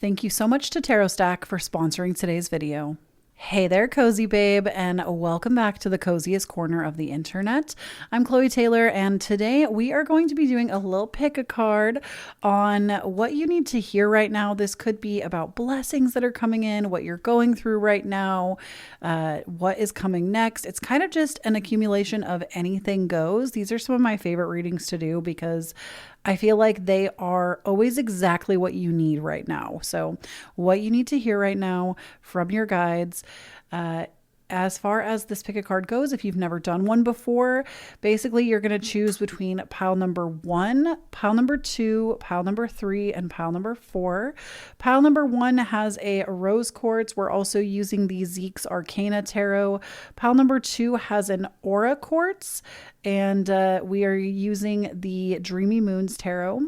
Thank you so much to Tarot Stack for sponsoring today's video. Hey there, Cozy Babe, and welcome back to the coziest corner of the internet. I'm Kloee Taylor, and today we are going to be doing a little pick a card on what you need to hear right now. This could be about blessings that are coming in, what you're going through right now, what is coming next. It's kind of just an accumulation of anything goes. These are some of my favorite readings to do because I feel like they are always exactly what you need right now. So what you need to hear right now from your guides. As far as this pick a card goes, if you've never done one before, basically you're going to choose between pile number 1, pile number 2, pile number 3, and pile number 4. Pile number 1 has a rose quartz. We're also using the Zeke's Arcana Tarot. Pile number 2 has an aura quartz, and we are using the Dreamy Moons Tarot.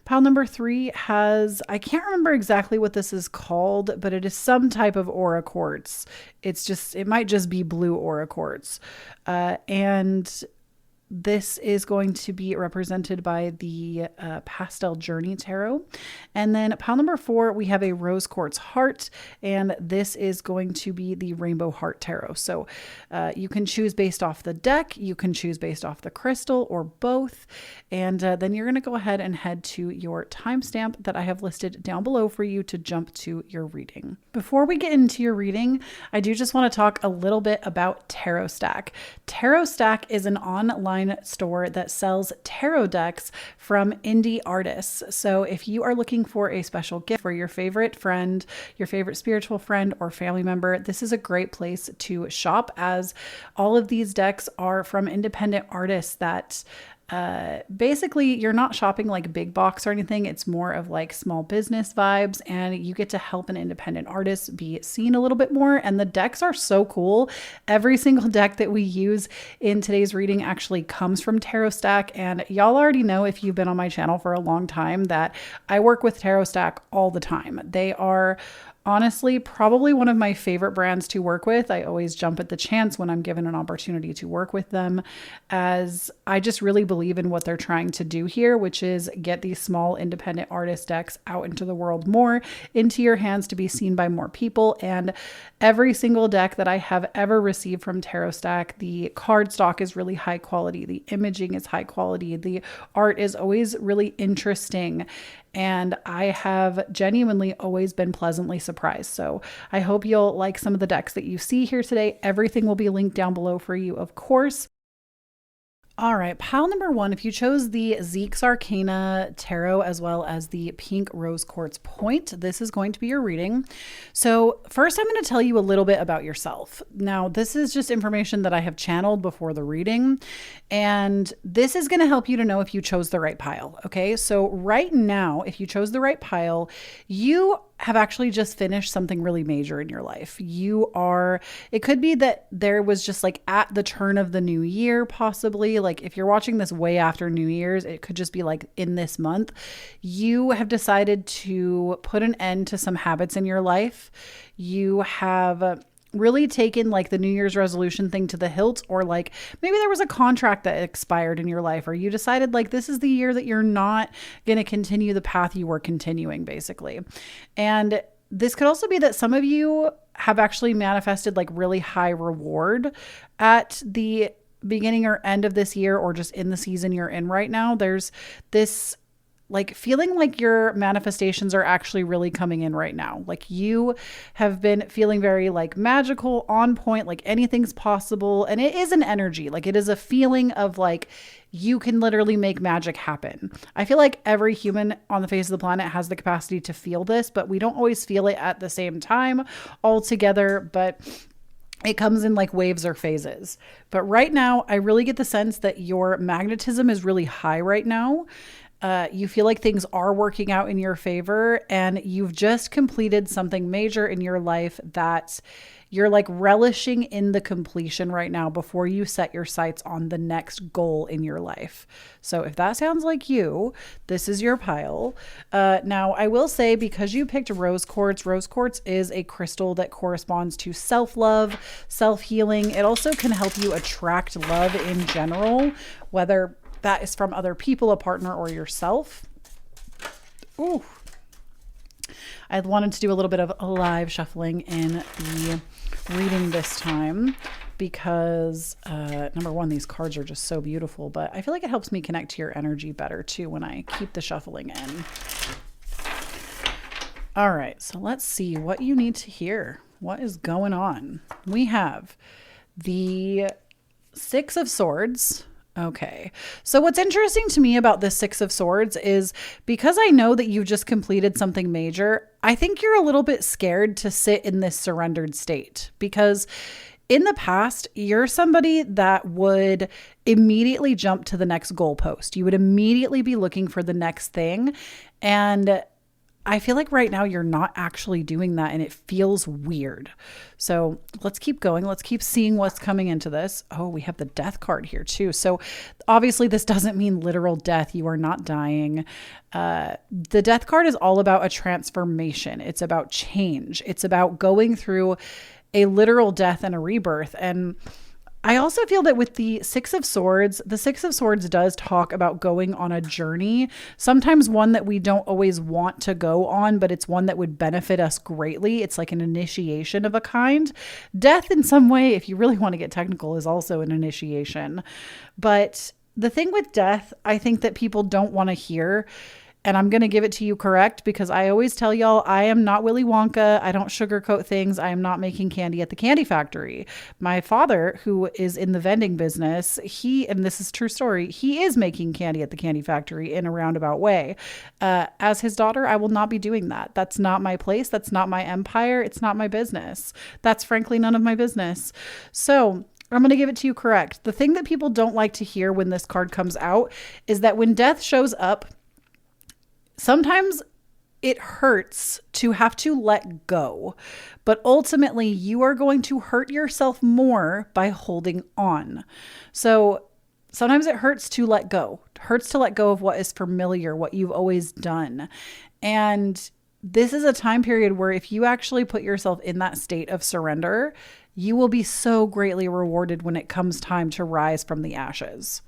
Pile number 3 has, I can't remember exactly what this is called, but it is some type of aura quartz. It might just be blue aura quartz. And this is going to be represented by the Pastel Journey Tarot. And then pile number 4, we have a Rose Quartz Heart, and this is going to be the Rainbow Heart Tarot. So you can choose based off the deck, you can choose based off the crystal, or both. And then you're going to go ahead and head to your timestamp that I have listed down below for you to jump to your reading. Before we get into your reading, I do just want to talk a little bit about Tarot Stack. Tarot Stack is an online store that sells tarot decks from indie artists. So if you are looking for a special gift for your favorite friend, your favorite spiritual friend or family member, this is a great place to shop, as all of these decks are from independent artists that basically you're not shopping like big box or anything. It's more of like small business vibes, and you get to help an independent artist be seen a little bit more. And the decks are so cool. Every single deck that we use in today's reading actually comes from Tarot Stack. And y'all already know, if you've been on my channel for a long time, that I work with Tarot Stack all the time. They are honestly probably one of my favorite brands to work with. I always jump at the chance when I'm given an opportunity to work with them, as I just really believe in what they're trying to do here, which is get these small independent artist decks out into the world more, into your hands to be seen by more people. And every single deck that I have ever received from Tarot Stack, the card stock is really high quality. The imaging is high quality. The art is always really interesting. And I have genuinely always been pleasantly surprised. So I hope you'll like some of the decks that you see here today. Everything will be linked down below for you, of course. All right, pile number 1, if you chose the Zeke's Arcana Tarot as well as the Pink Rose Quartz Point, this is going to be your reading. So first, I'm going to tell you a little bit about yourself. Now, this is just information that I have channeled before the reading, and this is going to help you to know if you chose the right pile. Okay, so right now, if you chose the right pile, you have actually just finished something really major in your life. It could be that there was just like at the turn of the new year, possibly, like if you're watching this way after New Year's, it could just be like in this month, you have decided to put an end to some habits in your life. You have really taken like the New Year's resolution thing to the hilt, or like maybe there was a contract that expired in your life, or you decided like this is the year that you're not going to continue the path you were continuing, basically. And this could also be that some of you have actually manifested like really high reward at the beginning or end of this year, or just in the season you're in right now. There's this like feeling like your manifestations are actually really coming in right now. Like you have been feeling very like magical, on point, like anything's possible. And it is an energy, like it is a feeling of like you can literally make magic happen. I feel like every human on the face of the planet has the capacity to feel this, but we don't always feel it at the same time all together. But it comes in like waves or phases. But right now, I really get the sense that your magnetism is really high right now. You feel like things are working out in your favor, and you've just completed something major in your life that you're like relishing in the completion right now before you set your sights on the next goal in your life. So if that sounds like you, this is your pile. Now I will say, because you picked rose quartz is a crystal that corresponds to self-love, self-healing. It also can help you attract love in general, whether that is from other people, a partner, or yourself. Ooh. I wanted to do a little bit of a live shuffling in the reading this time because number one, these cards are just so beautiful, but I feel like it helps me connect to your energy better too when I keep the shuffling in. All right, so let's see what you need to hear. What is going on? We have the Six of Swords. Okay, so what's interesting to me about this Six of Swords is because I know that you've just completed something major, I think you're a little bit scared to sit in this surrendered state because in the past, you're somebody that would immediately jump to the next goalpost. You would immediately be looking for the next thing. And I feel like right now you're not actually doing that and it feels weird. So let's keep going. Let's keep seeing what's coming into this. Oh, we have the Death card here too. So obviously this doesn't mean literal death. You are not dying. The Death card is all about a transformation. It's about change. It's about going through a literal death and a rebirth. And I also feel that with the Six of Swords does talk about going on a journey, sometimes one that we don't always want to go on, but it's one that would benefit us greatly. It's like an initiation of a kind. Death in some way, if you really want to get technical, is also an initiation. But the thing with death, I think that people don't want to hear, and I'm going to give it to you correct because I always tell y'all I am not Willy Wonka. I don't sugarcoat things. I am not making candy at the candy factory. My father, who is in the vending business, and this is a true story, he is making candy at the candy factory in a roundabout way. As his daughter, I will not be doing that. That's not my place. That's not my empire. It's not my business. That's frankly none of my business. So I'm going to give it to you correct. The thing that people don't like to hear when this card comes out is that when death shows up, sometimes it hurts to have to let go, but ultimately you are going to hurt yourself more by holding on. So sometimes it hurts to let go. It hurts to let go of what is familiar, what you've always done. And this is a time period where if you actually put yourself in that state of surrender, you will be so greatly rewarded when it comes time to rise from the ashes.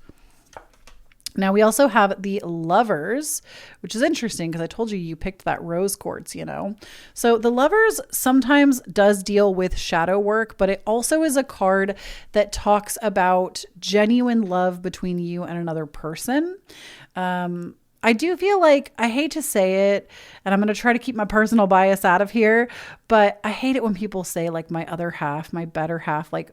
Now we also have the Lovers, which is interesting because I told you picked that rose quartz, So the Lovers sometimes does deal with shadow work, but it also is a card that talks about genuine love between you and another person. I do feel like, I hate to say it, and I'm going to try to keep my personal bias out of here, but I hate it when people say like my other half, my better half, like,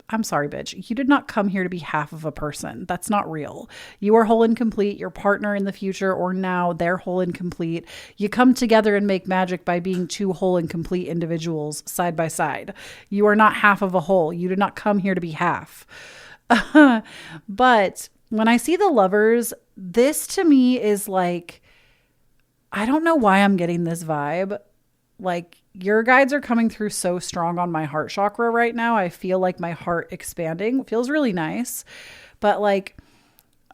I'm sorry, bitch. You did not come here to be half of a person. That's not real. You are whole and complete. Your partner in the future or now, they're whole and complete. You come together and make magic by being two whole and complete individuals side by side. You are not half of a whole. You did not come here to be half. But when I see the Lovers, this to me is like, I don't know why I'm getting this vibe. Like, your guides are coming through so strong on my heart chakra right now. I feel like my heart expanding. It feels really nice. But like,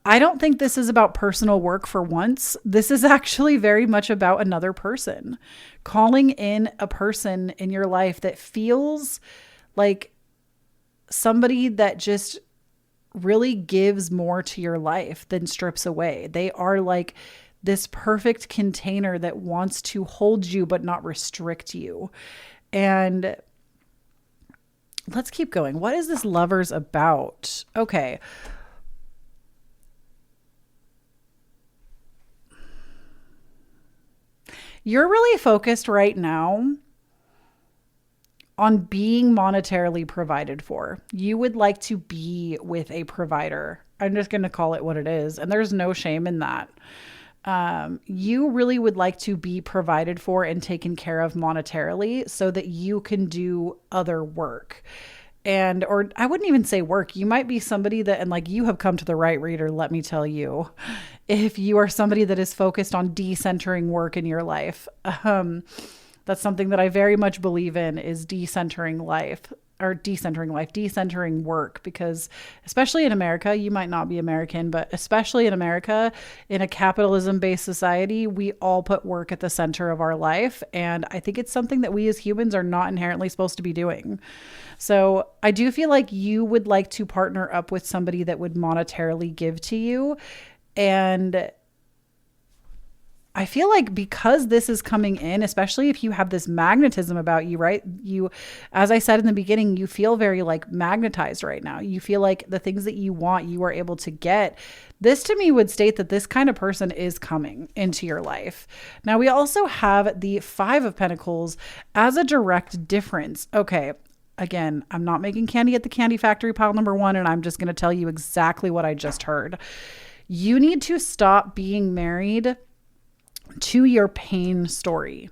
I don't think this is about personal work for once. This is actually very much about another person. Calling in a person in your life that feels like somebody that just really gives more to your life than strips away. They are like this perfect container that wants to hold you but not restrict you. And let's keep going. What is this Lovers about? Okay. You're really focused right now on being monetarily provided for. You would like to be with a provider. I'm just going to call it what it is. And there's no shame in that. You really would like to be provided for and taken care of monetarily so that you can do other work. Or I wouldn't even say work. You might be somebody that, and like you have come to the right reader, let me tell you, if you are somebody that is focused on decentering work in your life, that's something that I very much believe in is decentering work, because especially in America, you might not be American, but especially in America, in a capitalism-based society, we all put work at the center of our life. And I think it's something that we as humans are not inherently supposed to be doing. So I do feel like you would like to partner up with somebody that would monetarily give to you. And I feel like because this is coming in, especially if you have this magnetism about you, right? You, as I said in the beginning, you feel very like magnetized right now. You feel like the things that you want, you are able to get. This to me would state that this kind of person is coming into your life. Now we also have the Five of Pentacles as a direct difference. Okay. Again, I'm not making candy at the candy factory pile number one, and I'm just going to tell you exactly what I just heard. You need to stop being married to your pain story.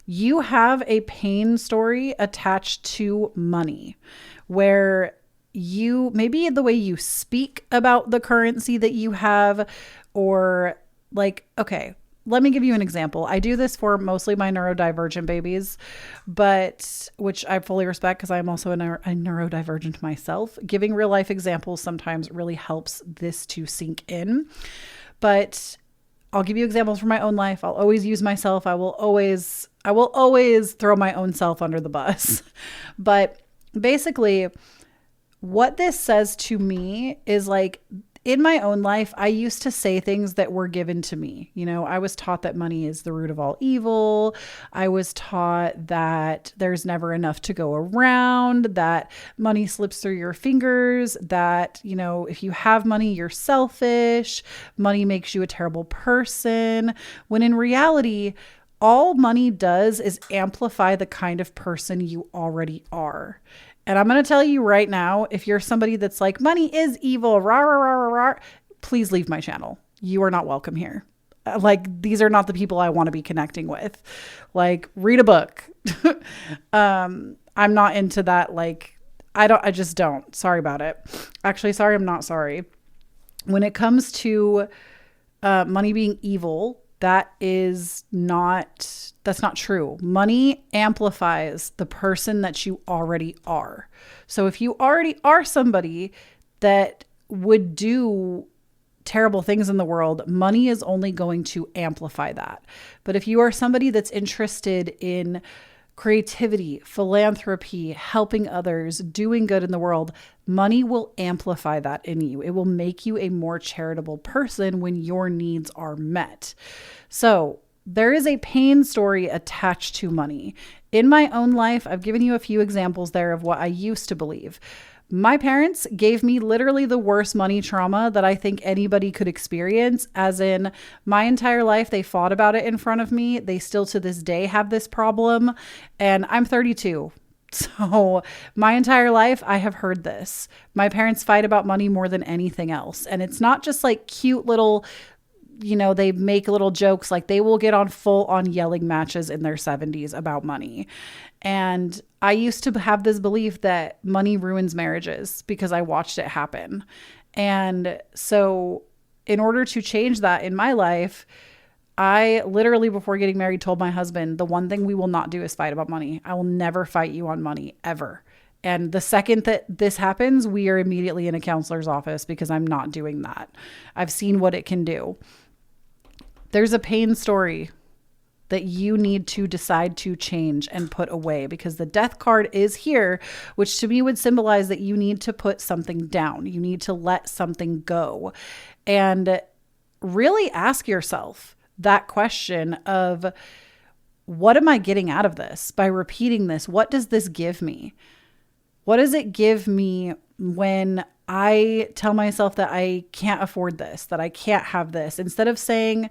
You have a pain story attached to money where you, maybe the way you speak about the currency that you have, or like, okay, let me give you an example. I do this for mostly my neurodivergent babies, but which I fully respect because I'm also a neurodivergent myself. Giving real life examples sometimes really helps this to sink in. But I'll give you examples from my own life. I'll always use myself. I will always throw my own self under the bus. But basically, what this says to me is like, in my own life, I used to say things that were given to me. You know, I was taught that money is the root of all evil. I was taught that there's never enough to go around, that money slips through your fingers, that, you know, if you have money, you're selfish. Money makes you a terrible person. When in reality, all money does is amplify the kind of person you already are. And I'm going to tell you right now, if you're somebody that's like, money is evil, rah, rah, rah, rah, rah, please leave my channel. You are not welcome here. Like, these are not the people I want to be connecting with. Like, read a book. I'm not into that. Like, I just don't. Sorry about it. Actually, sorry, I'm not sorry. When it comes to money being evil, that's not true. Money amplifies the person that you already are. So if you already are somebody that would do terrible things in the world, money is only going to amplify that. But if you are somebody that's interested in creativity, philanthropy, helping others, doing good in the world, money will amplify that in you. It will make you a more charitable person when your needs are met. So there is a pain story attached to money. In my own life, I've given you a few examples there of what I used to believe. My parents gave me literally the worst money trauma that I think anybody could experience, as in my entire life, they fought about it in front of me. They still to this day have this problem, and I'm 32. So my entire life, I have heard this. My parents fight about money more than anything else. And it's not just like cute little, you know, they make little jokes, like they will get on full on yelling matches in their 70s about money. And I used to have this belief that money ruins marriages because I watched it happen. And so in order to change that in my life, I literally, before getting married, told my husband, the one thing we will not do is fight about money. I will never fight you on money, ever. And the second that this happens, we are immediately in a counselor's office because I'm not doing that. I've seen what it can do. There's a pain story that you need to decide to change and put away, because the death card is here, which to me would symbolize that you need to put something down. You need to let something go and really ask yourself that question of, what am I getting out of this by repeating this? What does this give me? What does it give me when I tell myself that I can't afford this, that I can't have this? Instead of saying,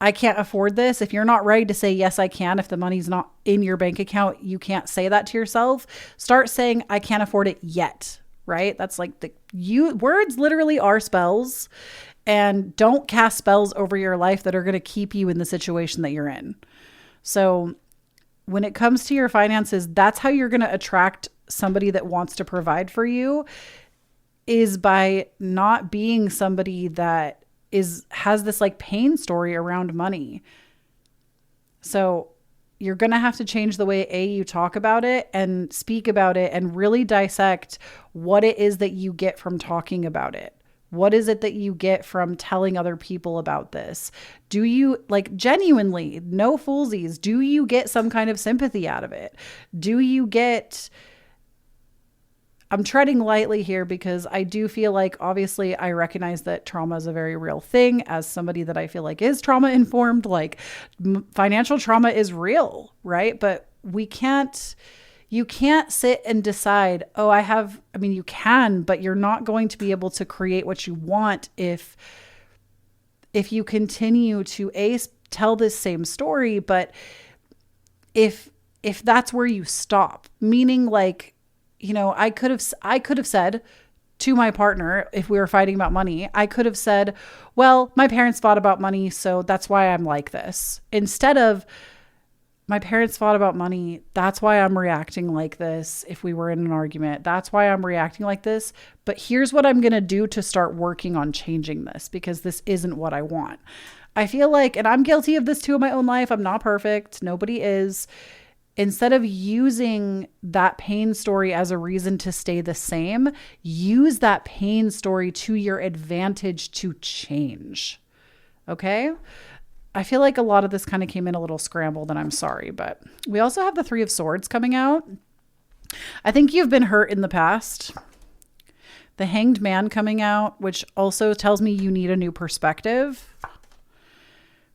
I can't afford this, if you're not ready to say, yes, I can, if the money's not in your bank account, you can't say that to yourself. Start saying, I can't afford it yet, right? That's like words literally are spells, and don't cast spells over your life that are going to keep you in the situation that you're in. So when it comes to your finances, that's how you're going to attract somebody that wants to provide for you, is by not being somebody that has this like pain story around money. So you're going to have to change the way you talk about it and speak about it, and really dissect what it is that you get from talking about it. What is it that you get from telling other people about this? Do you, like, genuinely, no foolsies, do you get some kind of sympathy out of it? Do you get I'm treading lightly here because I do feel like, obviously, I recognize that trauma is a very real thing. As somebody that I feel like is trauma informed, like financial trauma is real, right? But you can't sit and decide, oh, I mean, you can, but you're not going to be able to create what you want if you continue to tell this same story, but if that's where you stop, meaning like, I could have said to my partner, if we were fighting about money, I could have said, well, my parents fought about money, so that's why I'm like this. Instead of, my parents fought about money, that's why I'm reacting like this. If we were in an argument, that's why I'm reacting like this. But here's what I'm going to do to start working on changing this, because this isn't what I want. I feel like, and I'm guilty of this too in my own life, I'm not perfect. Nobody is. Instead of using that pain story as a reason to stay the same, use that pain story to your advantage to change. Okay? I feel like a lot of this kind of came in a little scrambled, and I'm sorry, but we also have the Three of Swords coming out. I think you've been hurt in the past. The Hanged Man coming out, which also tells me you need a new perspective.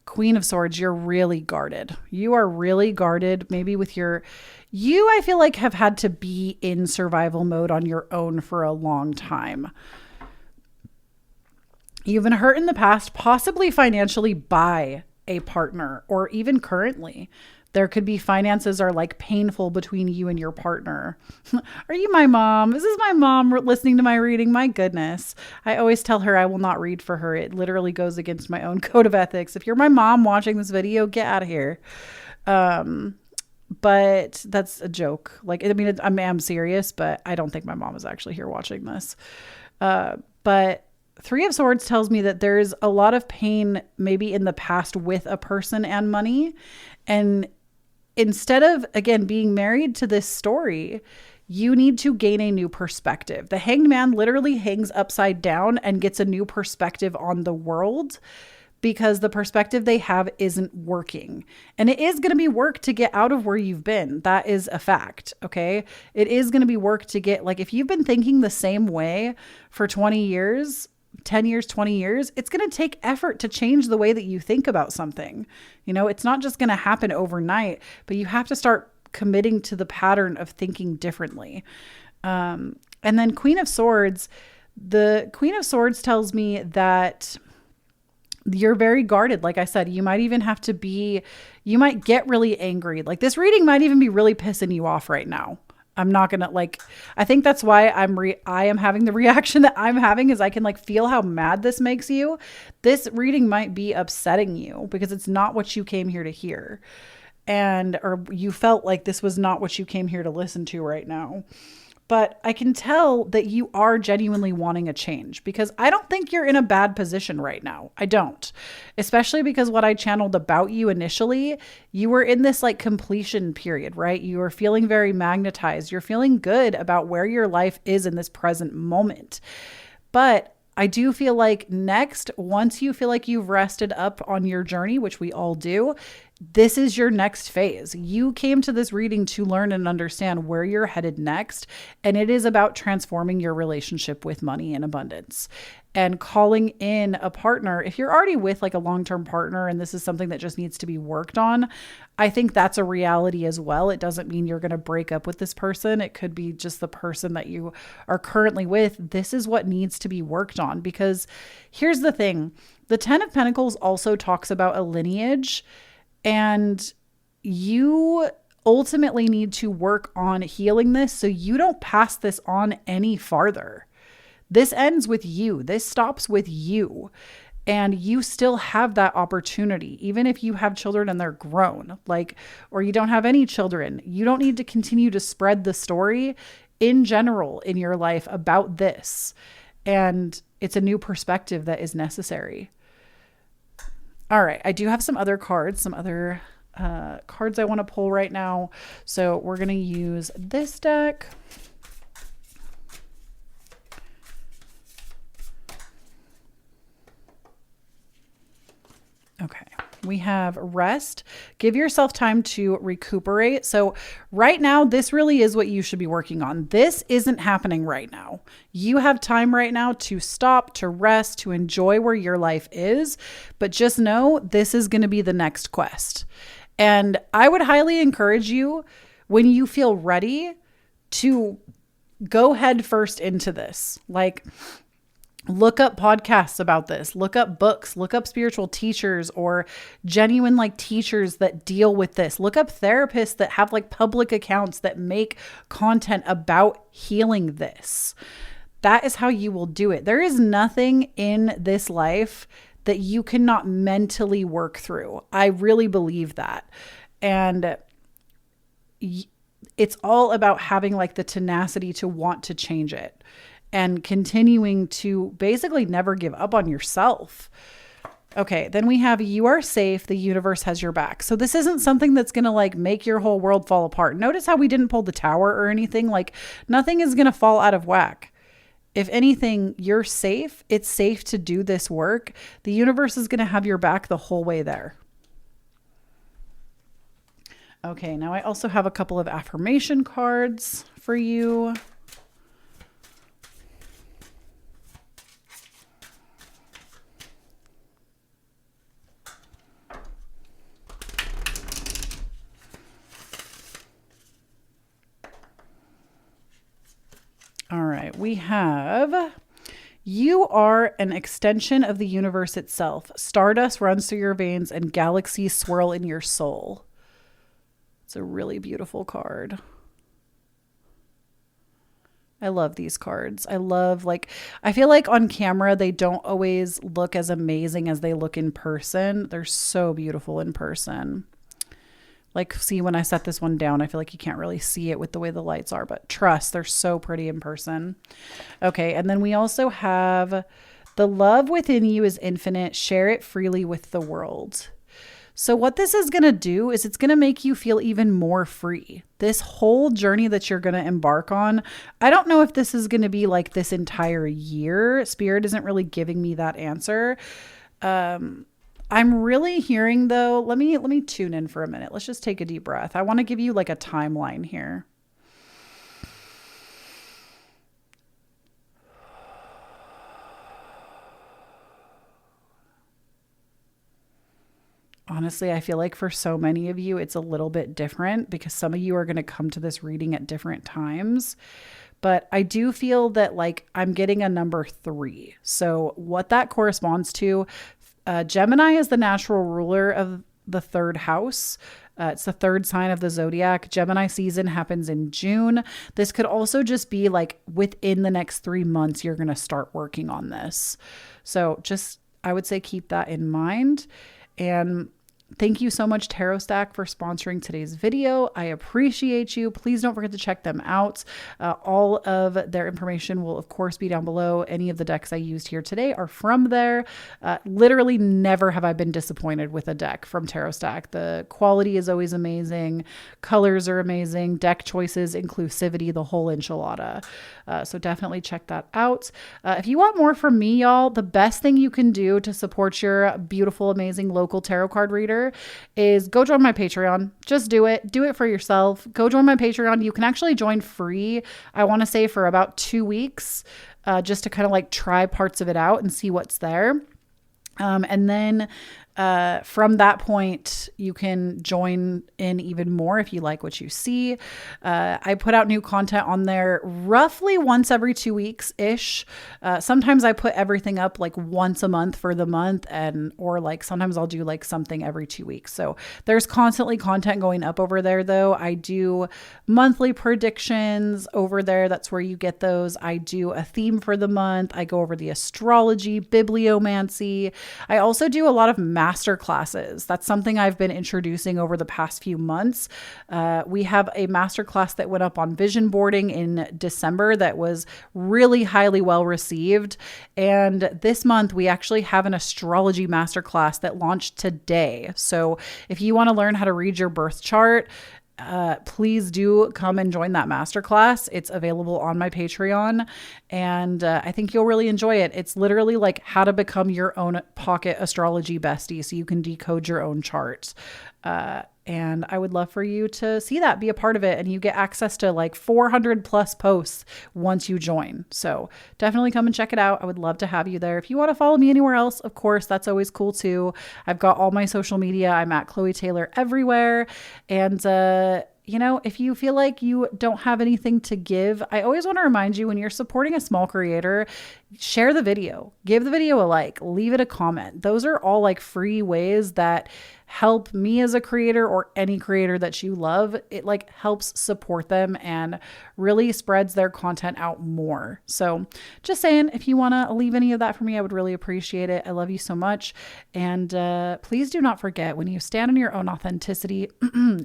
Queen of Swords, you're really guarded. You are really guarded. Maybe with I feel like have had to be in survival mode on your own for a long time. You've been hurt in the past, possibly financially by a partner, or even currently. There could be finances are like painful between you and your partner. Are you my mom? This is my mom listening to my reading. My goodness. I always tell her I will not read for her. It literally goes against my own code of ethics. If you're my mom watching this video, get out of here. But that's a joke. Like, I mean, I'm serious, but I don't think my mom is actually here watching this. But Three of Swords tells me that there's a lot of pain maybe in the past with a person and money. And instead of, again, being married to this story, you need to gain a new perspective. The Hanged Man literally hangs upside down and gets a new perspective on the world because the perspective they have isn't working. And it is going to be work to get out of where you've been. That is a fact. Okay. It is going to be work to get, like, if you've been thinking the same way for 20 years, 10 years, 20 years, it's going to take effort to change the way that you think about something. It's not just going to happen overnight, but you have to start committing to the pattern of thinking differently. And then Queen of Swords, the Queen of Swords tells me that you're very guarded. Like I said, you might even have to you might get really angry. Like, this reading might even be really pissing you off right now. I'm not going to, I think that's why I am having the reaction that I'm having, is I can feel how mad this makes you. This reading might be upsetting you because it's not what you came here to hear. Or you felt like this was not what you came here to listen to right now. But I can tell that you are genuinely wanting a change, because I don't think you're in a bad position right now. I don't. Especially because what I channeled about you initially, you were in this completion period, right? You were feeling very magnetized. You're feeling good about where your life is in this present moment. But I do feel like next, once you feel like you've rested up on your journey, which we all do, this is your next phase. You came to this reading to learn and understand where you're headed next. And it is about transforming your relationship with money and abundance and calling in a partner. If you're already with a long-term partner and this is something that just needs to be worked on, I think that's a reality as well. It doesn't mean you're going to break up with this person. It could be just the person that you are currently with. This is what needs to be worked on, because here's the thing. The 10 of Pentacles also talks about a lineage, and you ultimately need to work on healing this so you don't pass this on any farther. This ends with you. This stops with you. And you still have that opportunity, even if you have children and they're grown, or you don't have any children. You don't need to continue to spread the story in general in your life about this. And it's a new perspective that is necessary. All right. I do have some other cards, cards I want to pull right now. So we're going to use this deck. Okay. We have rest. Give yourself time to recuperate. So right now, this really is what you should be working on. This isn't happening right now. You have time right now to stop, to rest, to enjoy where your life is. But just know this is going to be the next quest. And I would highly encourage you, when you feel ready, to go head first into this. Like, look up podcasts about this, look up books, look up spiritual teachers or genuine like teachers that deal with this. Look up therapists that have like public accounts that make content about healing this. That is how you will do it. There is nothing in this life that you cannot mentally work through. I really believe that. And it's all about having like the tenacity to want to change it and continuing to basically never give up on yourself. Okay, then we have you are safe. The universe has your back. So this isn't something that's going to like make your whole world fall apart. Notice how we didn't pull the tower or anything. Like nothing is going to fall out of whack. If anything, you're safe. It's safe to do this work. The universe is going to have your back the whole way there. Okay, now I also have a couple of affirmation cards for you. All right, we have, you are an extension of the universe itself. Stardust runs through your veins and galaxies swirl in your soul. It's a really beautiful card. I love these cards. I feel like on camera, they don't always look as amazing as they look in person. They're so beautiful in person. Like, see, when I set this one down, I feel like you can't really see it with the way the lights are, but trust, they're so pretty in person. Okay, and then we also have the love within you is infinite. Share it freely with the world. So what this is going to do is it's going to make you feel even more free. This whole journey that you're going to embark on, I don't know if this is going to be like this entire year. Spirit isn't really giving me that answer. I'm really hearing though, let me tune in for a minute. Let's just take a deep breath. I want to give you like a timeline here. Honestly, I feel like for so many of you, it's a little bit different because some of you are going to come to this reading at different times. But I do feel that like I'm getting a number 3. So what that corresponds to, Gemini is the natural ruler of the 3rd house. It's the 3rd sign of the zodiac. Gemini season happens in June. This could also just be like within the next 3 months, you're going to start working on this. So just, I would say keep that in mind. And thank you so much, Tarot Stack, for sponsoring today's video. I appreciate you. Please don't forget to check them out. All of their information will, of course, be down below. Any of the decks I used here today are from there. Literally never have I been disappointed with a deck from Tarot Stack. The quality is always amazing. Colors are amazing. Deck choices, inclusivity, the whole enchilada. So definitely check that out. If you want more from me, y'all, the best thing you can do to support your beautiful, amazing local tarot card reader is go join my Patreon. Just do it. Do it for yourself. Go join my Patreon. You can actually join free, I want to say for about 2 weeks, just to kind of like try parts of it out and see what's there. And then from that point, you can join in even more if you like what you see. I put out new content on there roughly once every 2 weeks-ish. Sometimes I put everything up like once a month for the month, or like sometimes I'll do like something every 2 weeks. So there's constantly content going up over there though. I do monthly predictions over there. That's where you get those. I do a theme for the month. I go over the astrology, bibliomancy. I also do a lot of master classes. That's something I've been introducing over the past few months. We have a master class that went up on vision boarding in December that was really highly well received. And this month we actually have an astrology master class that launched today. So if you want to learn how to read your birth chart, please do come and join that masterclass. It's available on my Patreon, and I think you'll really enjoy it. It's literally like how to become your own pocket astrology bestie so you can decode your own chart. And I would love for you to see that, be a part of it, and you get access to like 400 plus posts once you join. So definitely come and check it out. I would love to have you there. If you want to follow me anywhere else, of course, that's always cool too. I've got all my social media. I'm at Kloee Taylor everywhere. And, if you feel like you don't have anything to give, I always want to remind you, when you're supporting a small creator, share the video, give the video a like, leave it a comment. Those are all like free ways that help me as a creator, or any creator that you love. It like helps support them and really spreads their content out more. So just saying, if you want to leave any of that for me, I would really appreciate it. I love you so much. And please do not forget, when you stand in your own authenticity,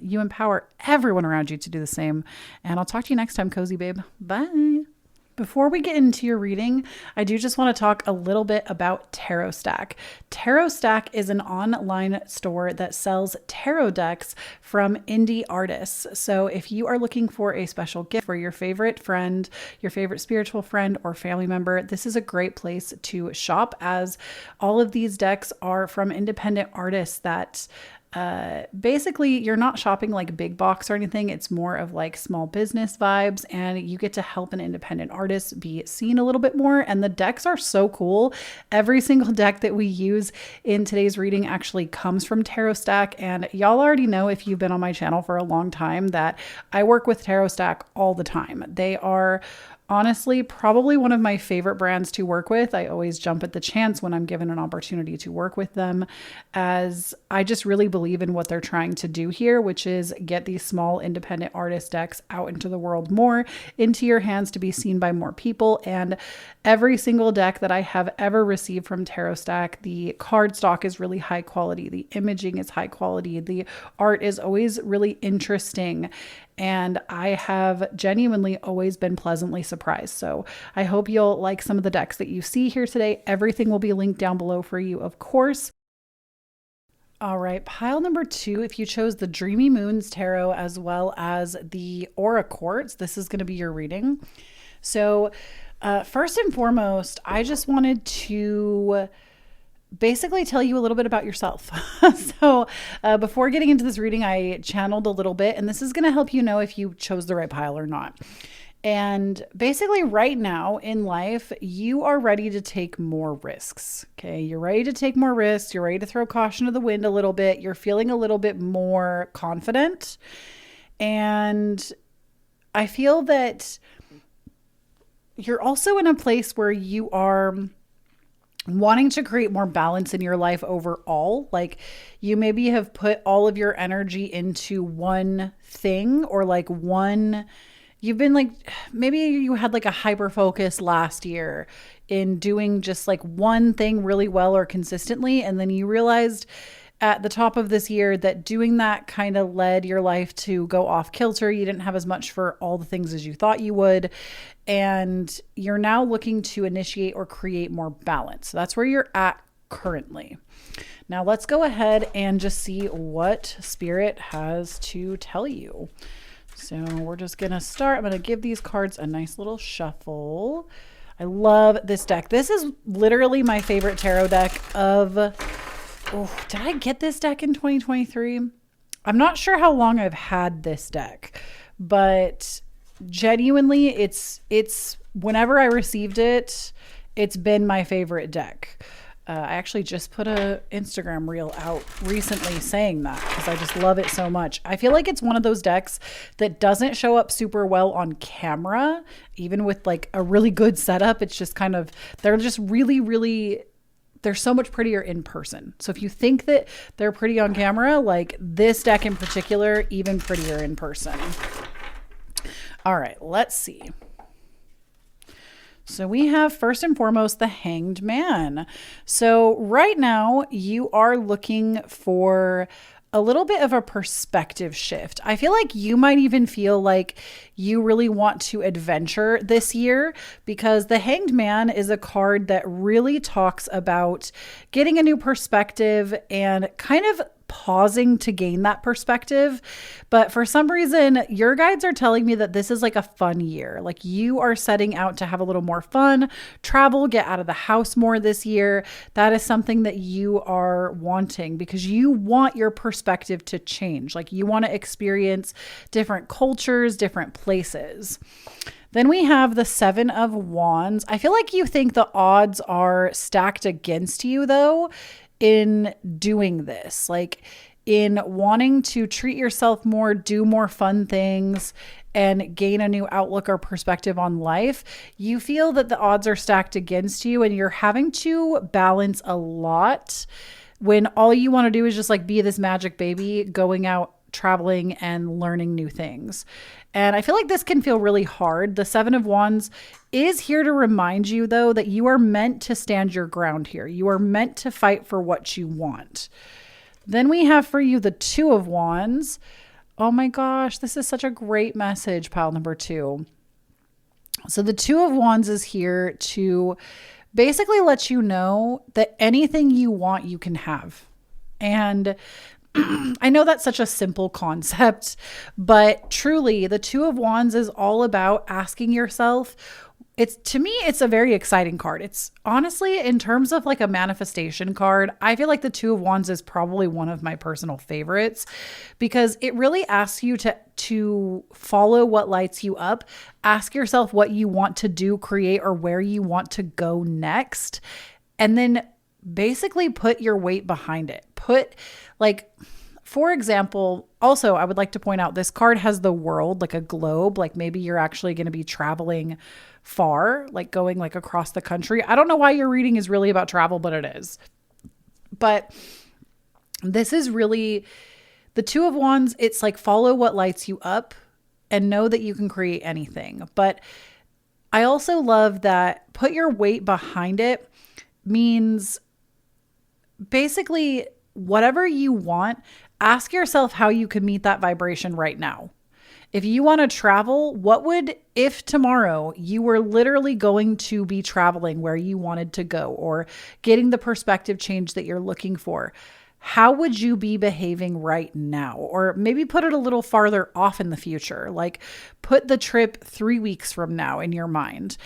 you empower everyone around you to do the same. And I'll talk to you next time, Cozy Babe. Bye. Before we get into your reading, I do just want to talk a little bit about Tarot Stack. Tarot Stack is an online store that sells tarot decks from indie artists. So if you are looking for a special gift for your favorite friend, your favorite spiritual friend or family member, this is a great place to shop, as all of these decks are from independent artists that basically you're not shopping like big box or anything. It's more of like small business vibes, and you get to help an independent artist be seen a little bit more. And the decks are so cool. Every single deck that we use in today's reading actually comes from Tarot Stack. And y'all already know, if you've been on my channel for a long time, that I work with Tarot Stack all the time. They are honestly probably one of my favorite brands to work with. I always jump at the chance when I'm given an opportunity to work with them, as I just really believe in what they're trying to do here, which is get these small independent artist decks out into the world more, into your hands to be seen by more people. And every single deck that I have ever received from Tarot Stack, the card stock is really high quality. The imaging is high quality. The art is always really interesting. And I have genuinely always been pleasantly surprised. So I hope you'll like some of the decks that you see here today. Everything will be linked down below for you, of course. All right, pile number 2, if you chose the Dreamy Moons Tarot as well as the Aura Quartz, this is going to be your reading. So first and foremost, I just wanted to basically tell you a little bit about yourself. So before getting into this reading, I channeled a little bit, and this is going to help you know if you chose the right pile or not. And basically right now in life, you are ready to take more risks. Okay. You're ready to take more risks. You're ready to throw caution to the wind a little bit. You're feeling a little bit more confident. And I feel that you're also in a place where you are wanting to create more balance in your life overall. Like, you maybe have put all of your energy into one thing, or like you've been like, maybe you had like a hyper focus last year in doing just like one thing really well or consistently. And then you realized at the top of this year that doing that kind of led your life to go off kilter. You didn't have as much for all the things as you thought you would. And you're now looking to initiate or create more balance. So that's where you're at currently. Now let's go ahead and just see what Spirit has to tell you. So we're just going to start. I'm going to give these cards a nice little shuffle. I love this deck. This is literally my favorite tarot deck of... Oh, did I get this deck in 2023? I'm not sure how long I've had this deck, but genuinely it's whenever I received it, it's been my favorite deck. I actually just put a Instagram reel out recently saying that, because I just love it so much. I feel like it's one of those decks that doesn't show up super well on camera, even with like a really good setup. It's just kind of, they're just really, they're so much prettier in person. So if you think that they're pretty on camera, like this deck in particular, even prettier in person. All right, let's see. So we have first and foremost the Hanged Man. So right now you are looking for a little bit of a perspective shift. I feel like you might even feel like you really want to adventure this year, because the Hanged Man is a card that really talks about getting a new perspective and kind of pausing to gain that perspective. But for some reason, your guides are telling me that this is like a fun year. Like you are setting out to have a little more fun, travel, get out of the house more this year. That is something that you are wanting because you want your perspective to change. Like you want to experience different cultures, different places. Then we have the Seven of Wands. I feel like you think the odds are stacked against you though in doing this, like in wanting to treat yourself more, do more fun things, and gain a new outlook or perspective on life. You feel that the odds are stacked against you and you're having to balance a lot when all you want to do is just like be this magic baby going out traveling and learning new things. And I feel like this can feel really hard. The Seven of Wands is here to remind you, though, that you are meant to stand your ground here. You are meant to fight for what you want. Then we have for you the Two of Wands. Oh my gosh, this is such a great message, pile number 2. So the Two of Wands is here to basically let you know that anything you want, you can have. And I know that's such a simple concept, but truly the Two of Wands is all about asking yourself. To me, it's a very exciting card. It's honestly, in terms of like a manifestation card, I feel like the Two of Wands is probably one of my personal favorites because it really asks you to follow what lights you up. Ask yourself what you want to do, create, or where you want to go next. And then basically put your weight behind it. For example, also, I would like to point out this card has the world, like a globe, like maybe you're actually going to be traveling far, like going like across the country. I don't know why your reading is really about travel, but it is. But this is really the Two of Wands. It's like follow what lights you up and know that you can create anything. But I also love that put your weight behind it means basically whatever you want, ask yourself how you could meet that vibration right now. If you want to travel, if tomorrow you were literally going to be traveling where you wanted to go or getting the perspective change that you're looking for, how would you be behaving right now? Or maybe put it a little farther off in the future, like put the trip 3 weeks from now in your mind.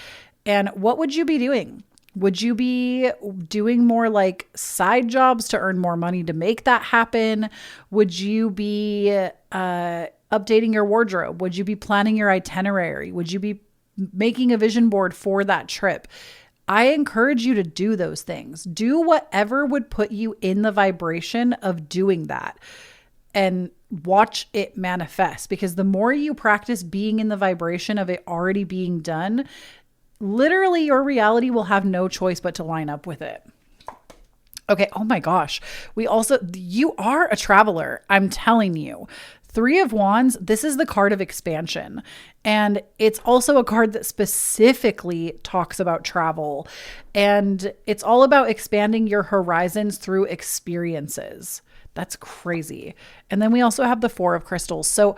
And what would you be doing? Would you be doing more like side jobs to earn more money to make that happen? Would you be updating your wardrobe? Would you be planning your itinerary? Would you be making a vision board for that trip? I encourage you to do those things. Do whatever would put you in the vibration of doing that and watch it manifest, because the more you practice being in the vibration of it already being done, literally your reality will have no choice but to line up with it. Okay. Oh my gosh. You are a traveler. I'm telling you. Three of Wands, this is the card of expansion. And it's also a card that specifically talks about travel. And it's all about expanding your horizons through experiences. That's crazy. And then we also have the Four of Crystals. So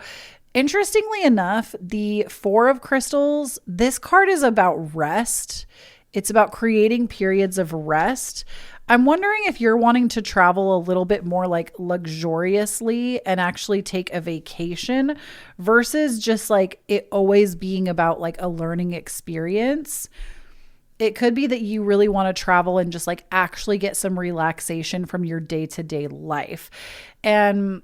interestingly enough, the Four of Crystals, this card is about rest. It's about creating periods of rest. I'm wondering if you're wanting to travel a little bit more like luxuriously and actually take a vacation versus just like it always being about like a learning experience. It could be that you really want to travel and just like actually get some relaxation from your day-to-day life. And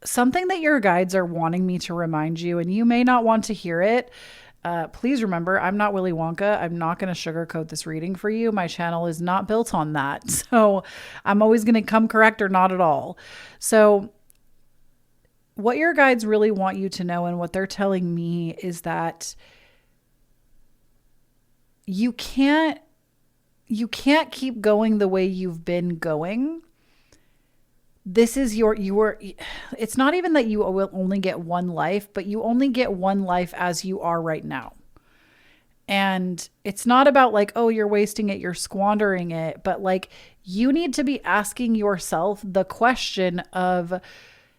something that your guides are wanting me to remind you, and you may not want to hear it, please remember, I'm not Willy Wonka. I'm not going to sugarcoat this reading for you. My channel is not built on that. So I'm always going to come correct or not at all. So what your guides really want you to know and what they're telling me is that you can't keep going the way you've been going. This is it's not even that you will only get one life, but you only get one life as you are right now. And it's not about like, oh, you're wasting it, you're squandering it, but like you need to be asking yourself the question of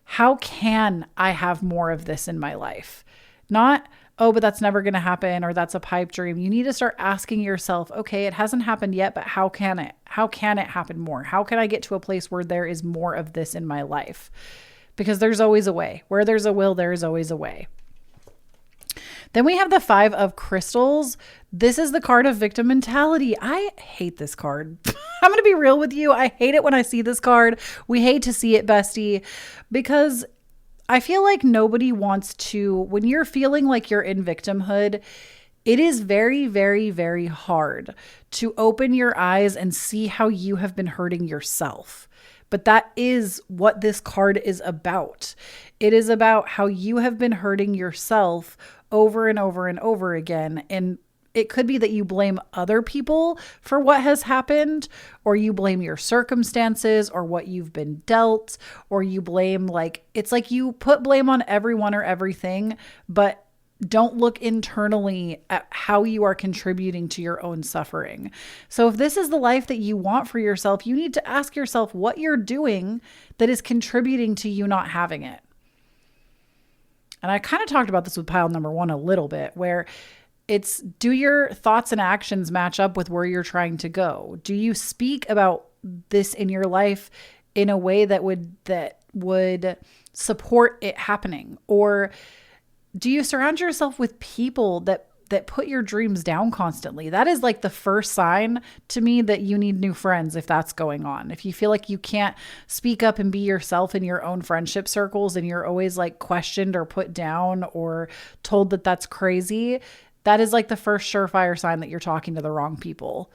how can I have more of this in my life? Not oh, but that's never going to happen, or that's a pipe dream. You need to start asking yourself, okay, it hasn't happened yet, but how can it? How can it happen more? How can I get to a place where there is more of this in my life? Because there's always a way. Where there's a will, there is always a way. Then we have the 5 of crystals. This is the card of victim mentality. I hate this card. I'm going to be real with you. I hate it when I see this card. We hate to see it, bestie, because I feel like nobody wants to, when you're feeling like you're in victimhood, it is very, very, very hard to open your eyes and see how you have been hurting yourself. But that is what this card is about. It is about how you have been hurting yourself over and over and over again. And it could be that you blame other people for what has happened, or you blame your circumstances or what you've been dealt, or you blame, like, it's like you put blame on everyone or everything, but don't look internally at how you are contributing to your own suffering. So if this is the life that you want for yourself, you need to ask yourself what you're doing that is contributing to you not having it. And I kind of talked about this with pile number 1 a little bit, where it's, do your thoughts and actions match up with where you're trying to go? Do you speak about this in your life in a way that would support it happening? Or do you surround yourself with people that put your dreams down constantly? That is like the first sign to me that you need new friends if that's going on. If you feel like you can't speak up and be yourself in your own friendship circles, and you're always like questioned or put down or told that that's crazy, that is like the first surefire sign that you're talking to the wrong people.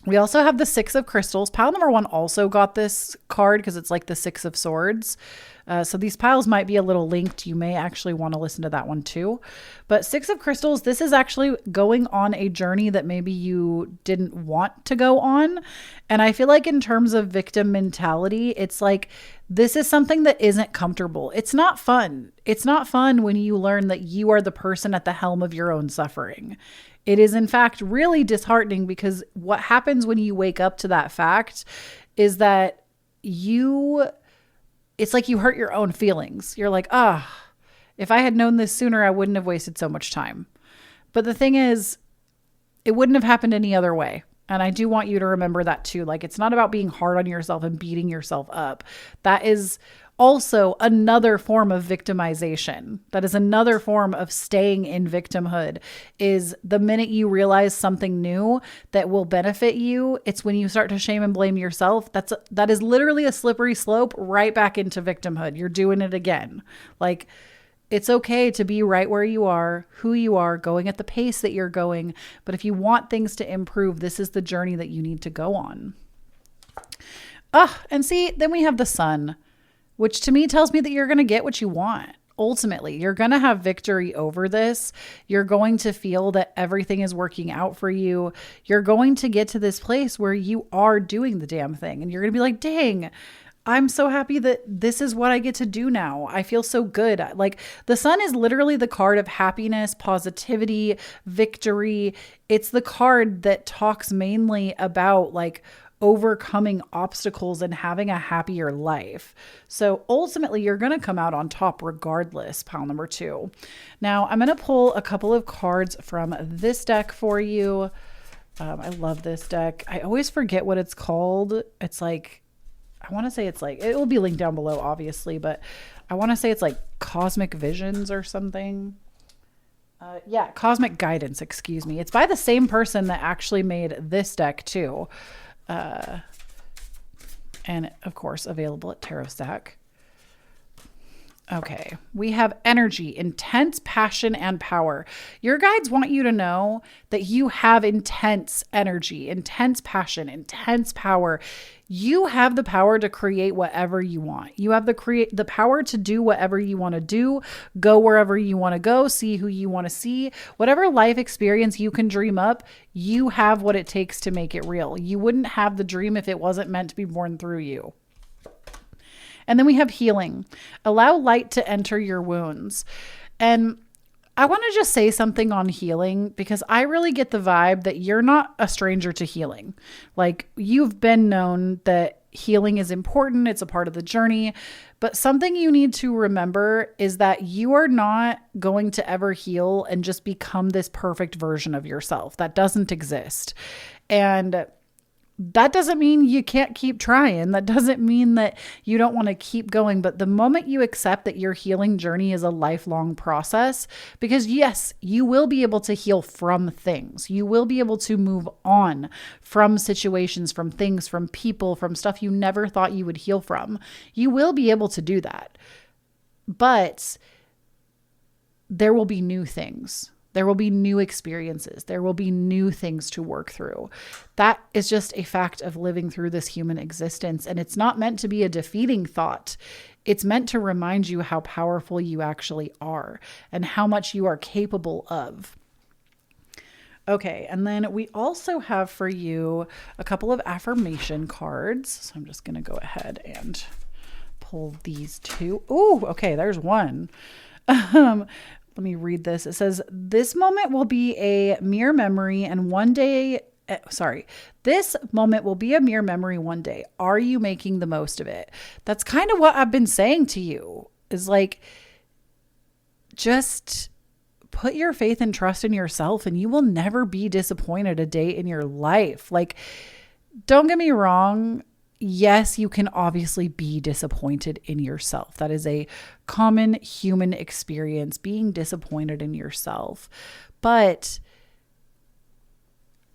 We also have the 6 of crystals. Pile number 1 also got this card because it's like the 6 of swords. So these piles might be a little linked. You may actually want to listen to that one too. But 6 of crystals, this is actually going on a journey that maybe you didn't want to go on. And I feel like in terms of victim mentality, it's like, this is something that isn't comfortable. It's not fun. It's not fun when you learn that you are the person at the helm of your own suffering. It is in fact really disheartening, because what happens when you wake up to that fact is that it's like you hurt your own feelings. You're like, if I had known this sooner, I wouldn't have wasted so much time. But the thing is, it wouldn't have happened any other way. And I do want you to remember that too. Like, it's not about being hard on yourself and beating yourself up. That is also another form of victimization. That is another form of staying in victimhood. Is the minute you realize something new that will benefit you, it's when you start to shame and blame yourself. That is literally a slippery slope right back into victimhood. You're doing it again. Like, it's okay to be right where you are, who you are, going at the pace that you're going. But if you want things to improve, this is the journey that you need to go on. And see, then we have the sun, which to me tells me that you're going to get what you want. Ultimately, you're going to have victory over this. You're going to feel that everything is working out for you. You're going to get to this place where you are doing the damn thing. And you're going to be like, dang, I'm so happy that this is what I get to do now. I feel so good. Like, the sun is literally the card of happiness, positivity, victory. It's the card that talks mainly about like overcoming obstacles and having a happier life. So ultimately, you're going to come out on top regardless, pile number 2. Now, I'm going to pull a couple of cards from this deck for you. I love this deck. I always forget what it's called. It's like, I want to say it's like, it will be linked down below, obviously, but I want to say it's like Cosmic Visions or something. Cosmic Guidance, excuse me. It's by the same person that actually made this deck too. And of course, available at Tarot Stack. Okay, we have energy, intense passion, and power. Your guides want you to know that you have intense energy, intense passion, intense power. You have the power to create whatever you want. You have the power to do whatever you want to do, go wherever you want to go, see who you want to see. Whatever life experience you can dream up, you have what it takes to make it real. You wouldn't have the dream if it wasn't meant to be born through you. And then we have healing. Allow light to enter your wounds. And I want to just say something on healing, because I really get the vibe that you're not a stranger to healing. Like, you've been known that healing is important. It's a part of the journey. But something you need to remember is that you are not going to ever heal and just become this perfect version of yourself. That doesn't exist. And that doesn't mean you can't keep trying. That doesn't mean that you don't want to keep going. But the moment you accept that your healing journey is a lifelong process, because yes, you will be able to heal from things. You will be able to move on from situations, from things, from people, from stuff you never thought you would heal from. You will be able to do that. But there will be new things. There will be new experiences. There will be new things to work through. That is just a fact of living through this human existence. And it's not meant to be a defeating thought. It's meant to remind you how powerful you actually are and how much you are capable of. Okay, and then we also have for you a couple of affirmation cards. So I'm just going to go ahead and pull these two. Ooh, okay, there's one. Let me read this. It says, this moment will be a mere memory and one day, this moment will be a mere memory one day. Are you making the most of it? That's kind of what I've been saying to you, is like, just put your faith and trust in yourself and you will never be disappointed a day in your life. Like, don't get me wrong. Yes, you can obviously be disappointed in yourself. That is a common human experience, being disappointed in yourself. But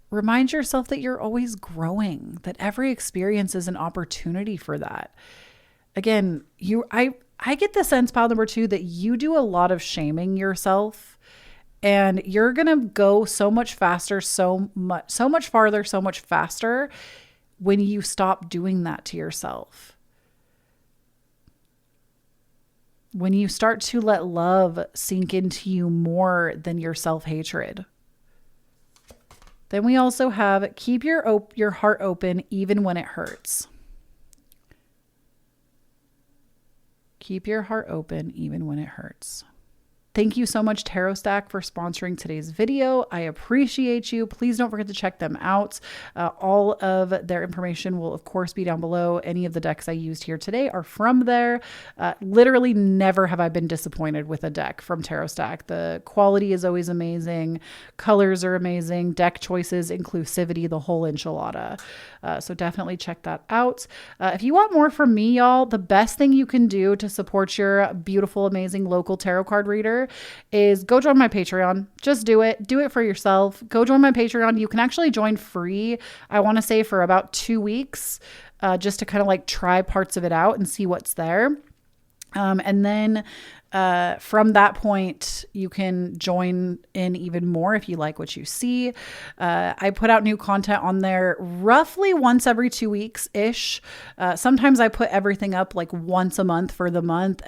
remind yourself that you're always growing, that every experience is an opportunity for that. Again, I get the sense, pile number 2, that you do a lot of shaming yourself, and you're going to go so much faster, so much farther, so much faster when you stop doing that to yourself. When you start to let love sink into you more than your self-hatred. Then we also have, keep your heart open even when it hurts. Keep your heart open even when it hurts. Thank you so much, Tarot Stack, for sponsoring today's video. I appreciate you. Please don't forget to check them out. All of their information will, of course, be down below. Any of the decks I used here today are from there. Literally never have I been disappointed with a deck from Tarot Stack. The quality is always amazing. Colors are amazing. Deck choices, inclusivity, the whole enchilada. So definitely check that out. If you want more from me, y'all, the best thing you can do to support your beautiful, amazing local tarot card reader is go join my Patreon. Just do it. Do it for yourself. Go join my Patreon. You can actually join free, I want to say, for about 2 weeks, just to kind of like try parts of it out and see what's there. And then from that point, you can join in even more if you like what you see. I put out new content on there roughly once every 2 weeks-ish. Sometimes I put everything up like once a month for the month,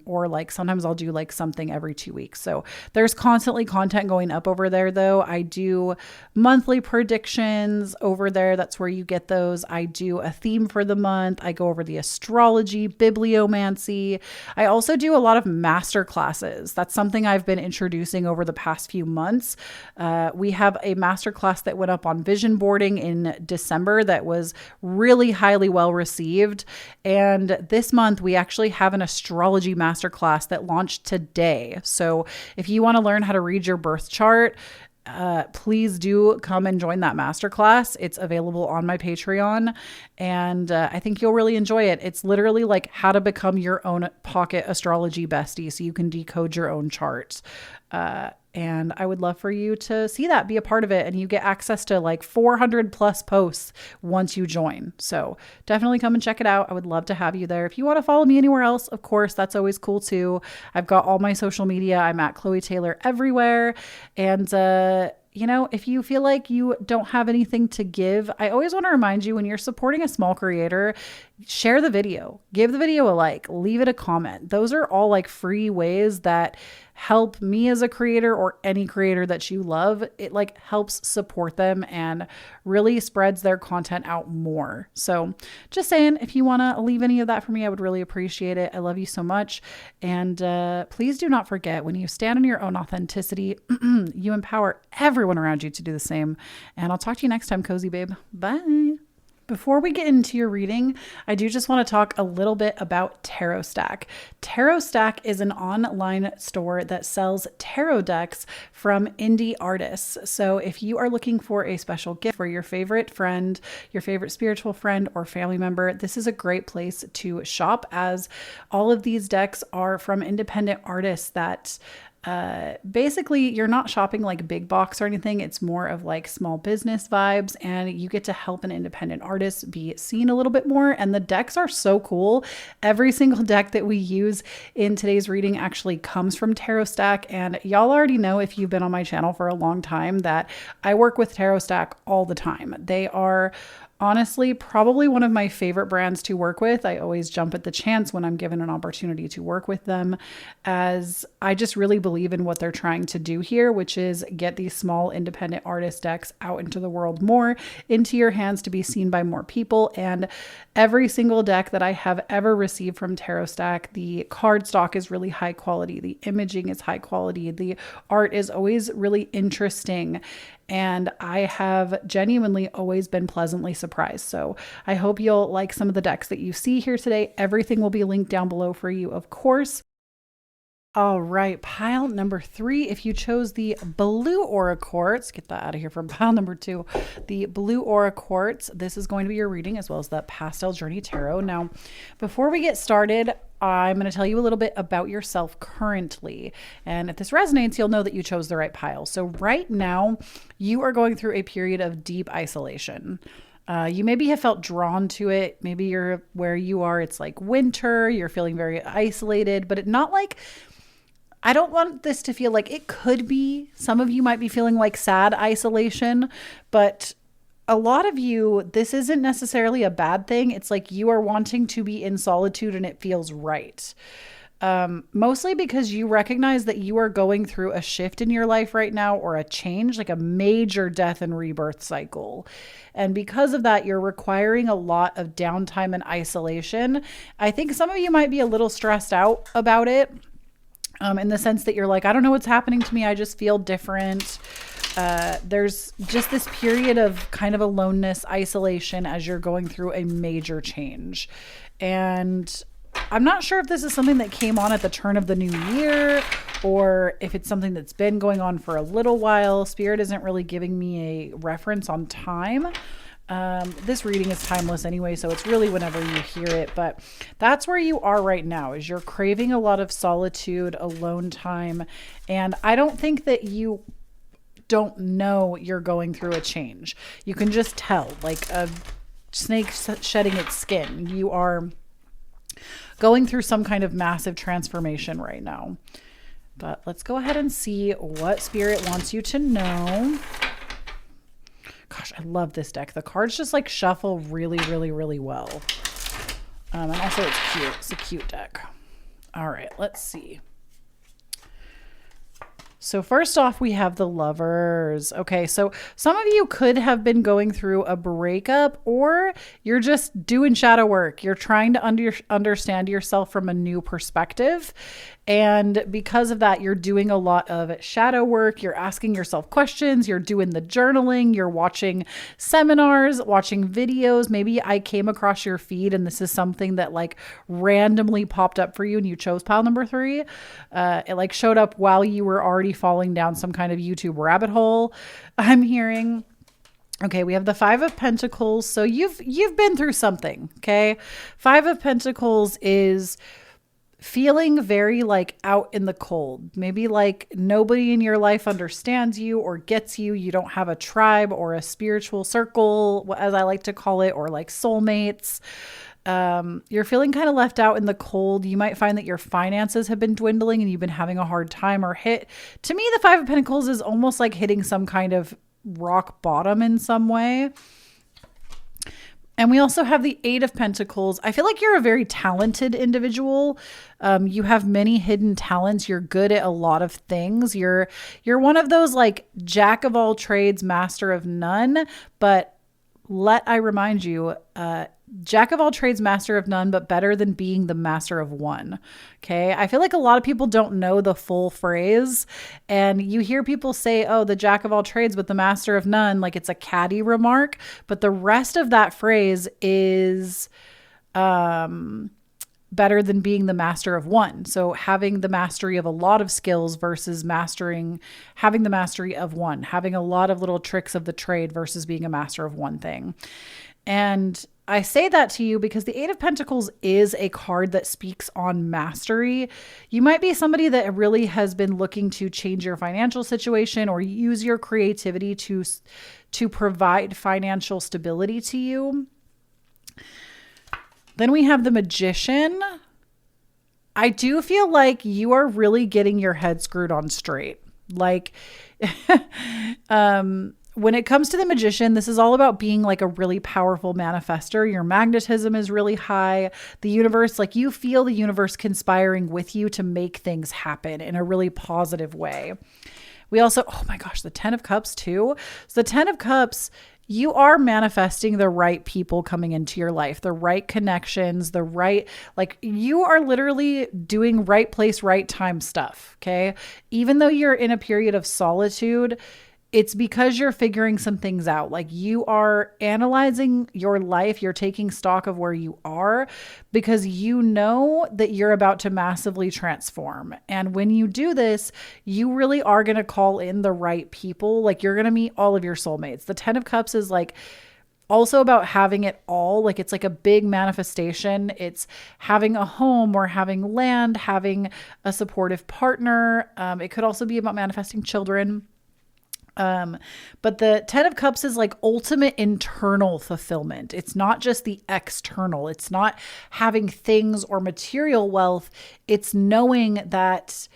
or like sometimes I'll do like something every 2 weeks. So there's constantly content going up over there though. I do monthly predictions over there. That's where you get those. I do a theme for the month. I go over the astrology, bibliomancy. I also do a lot of master classes. That's something I've been introducing over the past few months. We have a master class that went up on vision boarding in December that was really highly well received. And this month we actually have an astrology master class that launched today. So if you want to learn how to read your birth chart, please do come and join that masterclass. It's available on my Patreon, and I think you'll really enjoy it. It's literally like how to become your own pocket astrology bestie so you can decode your own charts. And I would love for you to see that, be a part of it, and you get access to like 400 plus posts once you join. So definitely come and check it out. I would love to have you there. If you want to follow me anywhere else, of course, that's always cool too. I've got all my social media. I'm at Kloee Taylor everywhere. And, you know, if you feel like you don't have anything to give, I always want to remind you, when you're supporting a small creator, share the video, give the video a like, leave it a comment. Those are all like free ways that help me as a creator, or any creator that you love. It like helps support them and really spreads their content out more. So just saying, if you want to leave any of that for me, I would really appreciate it. I love you so much. And please do not forget, when you stand in your own authenticity, you empower everyone around you to do the same. And I'll talk to you next time, Cozy Babe. Bye. Before we get into your reading, I do just want to talk a little bit about Tarot Stack. Tarot Stack is an online store that sells tarot decks from indie artists. So if you are looking for a special gift for your favorite friend, your favorite spiritual friend or family member, this is a great place to shop, as all of these decks are from independent artists that basically you're not shopping like big box or anything. It's more of like small business vibes, and you get to help an independent artist be seen a little bit more. And the decks are so cool. Every single deck that we use in today's reading actually comes from Tarot Stack. And y'all already know, if you've been on my channel for a long time, that I work with Tarot Stack all the time. They are honestly probably one of my favorite brands to work with. I always jump at the chance when I'm given an opportunity to work with them, as I just really believe in what they're trying to do here, which is get these small independent artist decks out into the world more, into your hands to be seen by more people. And every single deck that I have ever received from Tarot Stack, the card stock is really high quality. The imaging is high quality. The art is always really interesting. And I have genuinely always been pleasantly surprised. So I hope you'll like some of the decks that you see here today. Everything will be linked down below for you, of course. All right, pile number 3. If you chose the blue aura quartz, get that out of here from pile number 2, the blue aura quartz, this is going to be your reading, as well as the pastel journey tarot. Now, before we get started, I'm going to tell you a little bit about yourself currently. And if this resonates, you'll know that you chose the right pile. So right now, you are going through a period of deep isolation. You maybe have felt drawn to it. Maybe you're where you are, it's like winter, you're feeling very isolated, but not like, I don't want this to feel like, it could be, some of you might be feeling like sad isolation, but a lot of you, this isn't necessarily a bad thing. It's like you are wanting to be in solitude and it feels right. Mostly because you recognize that you are going through a shift in your life right now, or a change, like a major death and rebirth cycle. And because of that, you're requiring a lot of downtime and isolation. I think some of you might be a little stressed out about it. In the sense that you're like, I don't know what's happening to me. I just feel different. There's just this period of kind of aloneness, isolation, as you're going through a major change. And I'm not sure if this is something that came on at the turn of the new year, or if it's something that's been going on for a little while. Spirit isn't really giving me a reference on time. This reading is timeless anyway, so it's really whenever you hear it, but that's where you are right now, is you're craving a lot of solitude, alone time. And I don't think that you don't know you're going through a change. You can just tell, like a snake shedding its skin. You are going through some kind of massive transformation right now. But let's go ahead and see what Spirit wants you to know. Gosh, I love this deck. The cards just like shuffle really, really, really well. And also it's cute. It's a cute deck. All right, let's see. So first off, we have the Lovers. Okay, so some of you could have been going through a breakup, or you're just doing shadow work. You're trying to understand yourself from a new perspective. And because of that, you're doing a lot of shadow work. You're asking yourself questions. You're doing the journaling. You're watching seminars, watching videos. Maybe I came across your feed and this is something that like randomly popped up for you and you chose pile number 3. It like showed up while you were already falling down some kind of YouTube rabbit hole, I'm hearing. Okay, we have the 5 of Pentacles. So you've been through something, okay? 5 of Pentacles is feeling very like out in the cold. Maybe like nobody in your life understands you or gets you. You don't have a tribe or a spiritual circle, as I like to call it, or like soulmates. You're feeling kind of left out in the cold. You might find that your finances have been dwindling and you've been having a hard time, or hit. To me, the 5 of Pentacles is almost like hitting some kind of rock bottom in some way. And we also have the 8 of Pentacles. I feel like you're a very talented individual. You have many hidden talents. You're good at a lot of things. You're one of those like jack of all trades, master of none. But I remind you, Jack of all trades, master of none, but better than being the master of one. Okay. I feel like a lot of people don't know the full phrase, and you hear people say, oh, the jack of all trades, but the master of none, like it's a catty remark. But the rest of that phrase is, better than being the master of one. So having the mastery of a lot of skills versus having the mastery of one, having a lot of little tricks of the trade versus being a master of one thing. And I say that to you because the Eight of Pentacles is a card that speaks on mastery. You might be somebody that really has been looking to change your financial situation or use your creativity to provide financial stability to you. Then we have the Magician. I do feel like you are really getting your head screwed on straight. Like, when it comes to the Magician, this is all about being like a really powerful manifester. Your magnetism is really high. The universe, like you feel the universe conspiring with you to make things happen in a really positive way. We also, oh my gosh, the 10 of Cups too. So the 10 of Cups, you are manifesting the right people coming into your life, the right connections, like you are literally doing right place, right time stuff. Okay. Even though you're in a period of solitude, it's because you're figuring some things out. Like you are analyzing your life. You're taking stock of where you are because you know that you're about to massively transform. And when you do this, you really are going to call in the right people. Like you're going to meet all of your soulmates. The 10 of Cups is like also about having it all. Like it's like a big manifestation. It's having a home or having land, having a supportive partner. It could also be about manifesting children. But the 10 of Cups is like ultimate internal fulfillment. It's not just the external. It's not having things or material wealth. It's knowing that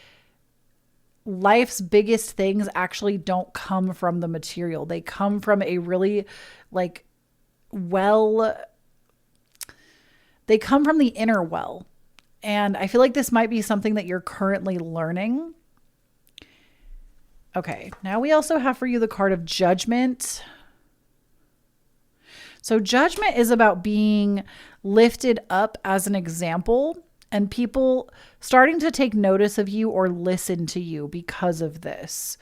life's biggest things actually don't come from the material. They come from a really they come from the inner well. And I feel like this might be something that you're currently learning. Okay, now we also have for you the card of Judgment. So Judgment is about being lifted up as an example and people starting to take notice of you or listen to you because of this.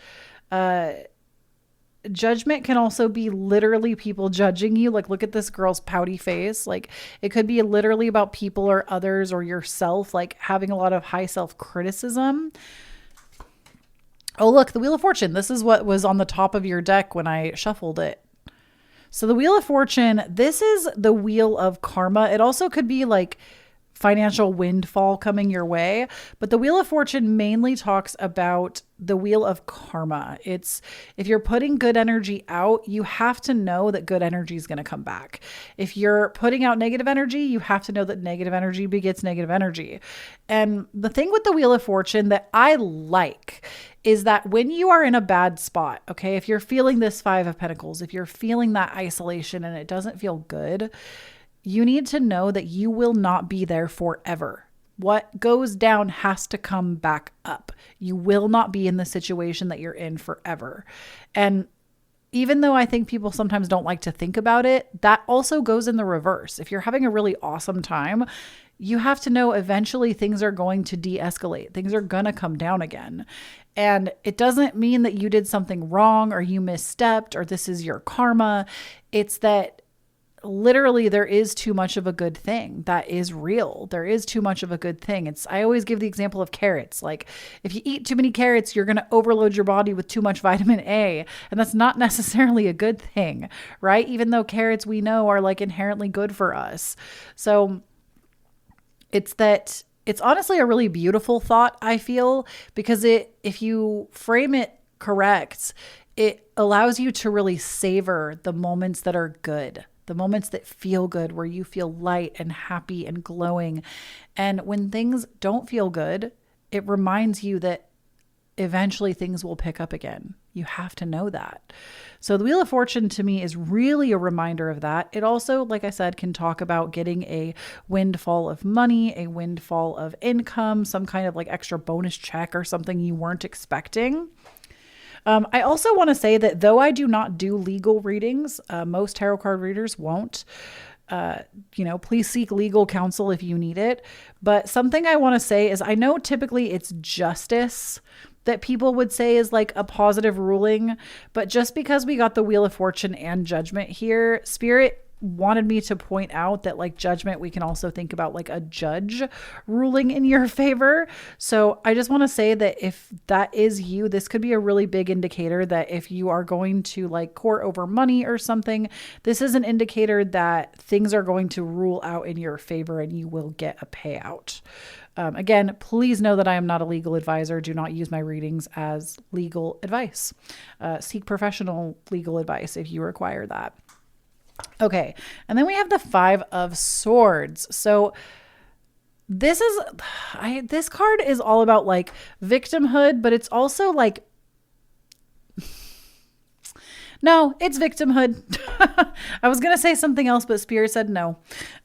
Judgment can also be literally people judging you. Like, look at this girl's pouty face. Like, it could be literally about people or others or yourself, like having a lot of high self-criticism. Oh, look, the Wheel of Fortune. This is what was on the top of your deck when I shuffled it. So the Wheel of Fortune, this is the wheel of karma. It also could be like financial windfall coming your way. But the Wheel of Fortune mainly talks about the wheel of karma. It's if you're putting good energy out, you have to know that good energy is going to come back. If you're putting out negative energy, you have to know that negative energy begets negative energy. And the thing with the Wheel of Fortune that I like is that when you are in a bad spot, okay, if you're feeling this Five of Pentacles, if you're feeling that isolation and it doesn't feel good, you need to know that you will not be there forever. What goes down has to come back up. You will not be in the situation that you're in forever. And even though I think people sometimes don't like to think about it, that also goes in the reverse. If you're having a really awesome time, you have to know eventually things are going to de-escalate. Things are going to come down again. And it doesn't mean that you did something wrong or you misstepped or this is your karma. It's that literally there is too much of a good thing. That is real. There is too much of a good thing. I always give the example of carrots. Like if you eat too many carrots, you're going to overload your body with too much vitamin A. And that's not necessarily a good thing, right? Even though carrots we know are like inherently good for us. So it's honestly a really beautiful thought, I feel, because if you frame it correct, it allows you to really savor the moments that are good. The moments that feel good, where you feel light and happy and glowing. And when things don't feel good, it reminds you that eventually things will pick up again. You have to know that. So the Wheel of Fortune to me is really a reminder of that. It also, like I said, can talk about getting a windfall of money, a windfall of income, some kind of like extra bonus check or something you weren't expecting. I also want to say that though I do not do legal readings, most tarot card readers won't. Please seek legal counsel if you need it. But something I want to say is I know typically it's justice that people would say is like a positive ruling, but just because we got the Wheel of Fortune and Judgment here, Spirit wanted me to point out that like Judgment, we can also think about like a judge ruling in your favor. So I just want to say that if that is you, this could be a really big indicator that if you are going to like court over money or something, this is an indicator that things are going to rule out in your favor and you will get a payout. Again, please know that I am not a legal advisor. Do not use my readings as legal advice. Seek professional legal advice if you require that. Okay. And then we have the 5 of Swords. So this card is all about like victimhood, but it's also like, no, it's victimhood. I was going to say something else, but Spirit said no.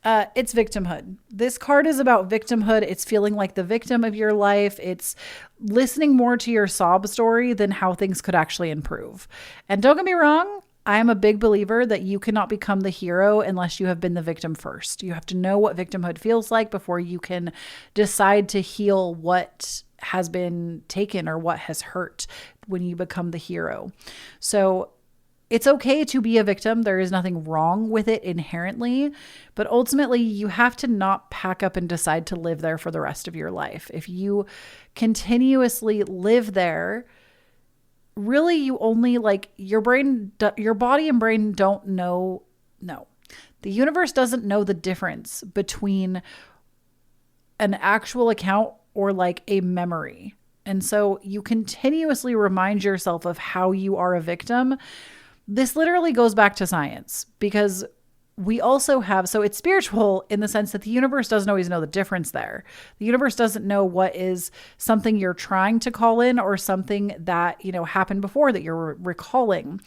It's victimhood. This card is about victimhood. It's feeling like the victim of your life. It's listening more to your sob story than how things could actually improve. And don't get me wrong, I am a big believer that you cannot become the hero unless you have been the victim first. You have to know what victimhood feels like before you can decide to heal what has been taken or what has hurt when you become the hero. So it's okay to be a victim. There is nothing wrong with it inherently, but ultimately you have to not pack up and decide to live there for the rest of your life. If you continuously live there, really you only like your body and brain don't know. No, the universe doesn't know the difference between an actual account or like a memory. And so you continuously remind yourself of how you are a victim. This literally goes back to science because we also have, so it's spiritual in the sense that the universe doesn't always know the difference there. The universe doesn't know what is something you're trying to call in or something that, happened before that you're recalling.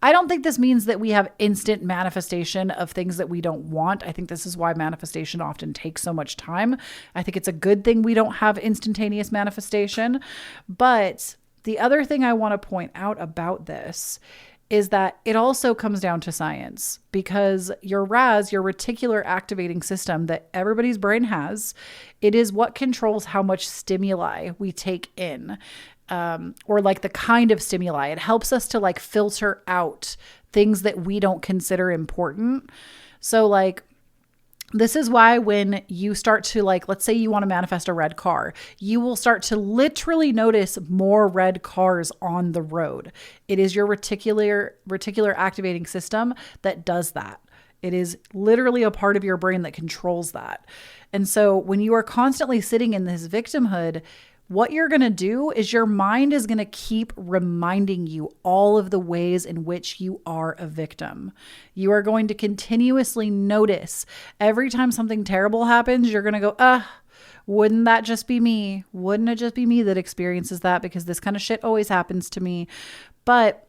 I don't think this means that we have instant manifestation of things that we don't want. I think this is why manifestation often takes so much time. I think it's a good thing we don't have instantaneous manifestation. But the other thing I want to point out about this is that it also comes down to science because your RAS, your reticular activating system that everybody's brain has, it is what controls how much stimuli we take in, or like the kind of stimuli. It helps us to like filter out things that we don't consider important. So like, this is why when you start to like, let's say you want to manifest a red car, you will start to literally notice more red cars on the road. It is your reticular activating system that does that. It is literally a part of your brain that controls that. And so when you are constantly sitting in this victimhood, what you're going to do is your mind is going to keep reminding you all of the ways in which you are a victim. You are going to continuously notice every time something terrible happens, you're going to go, wouldn't that just be me? Wouldn't it just be me that experiences that? Because this kind of shit always happens to me. But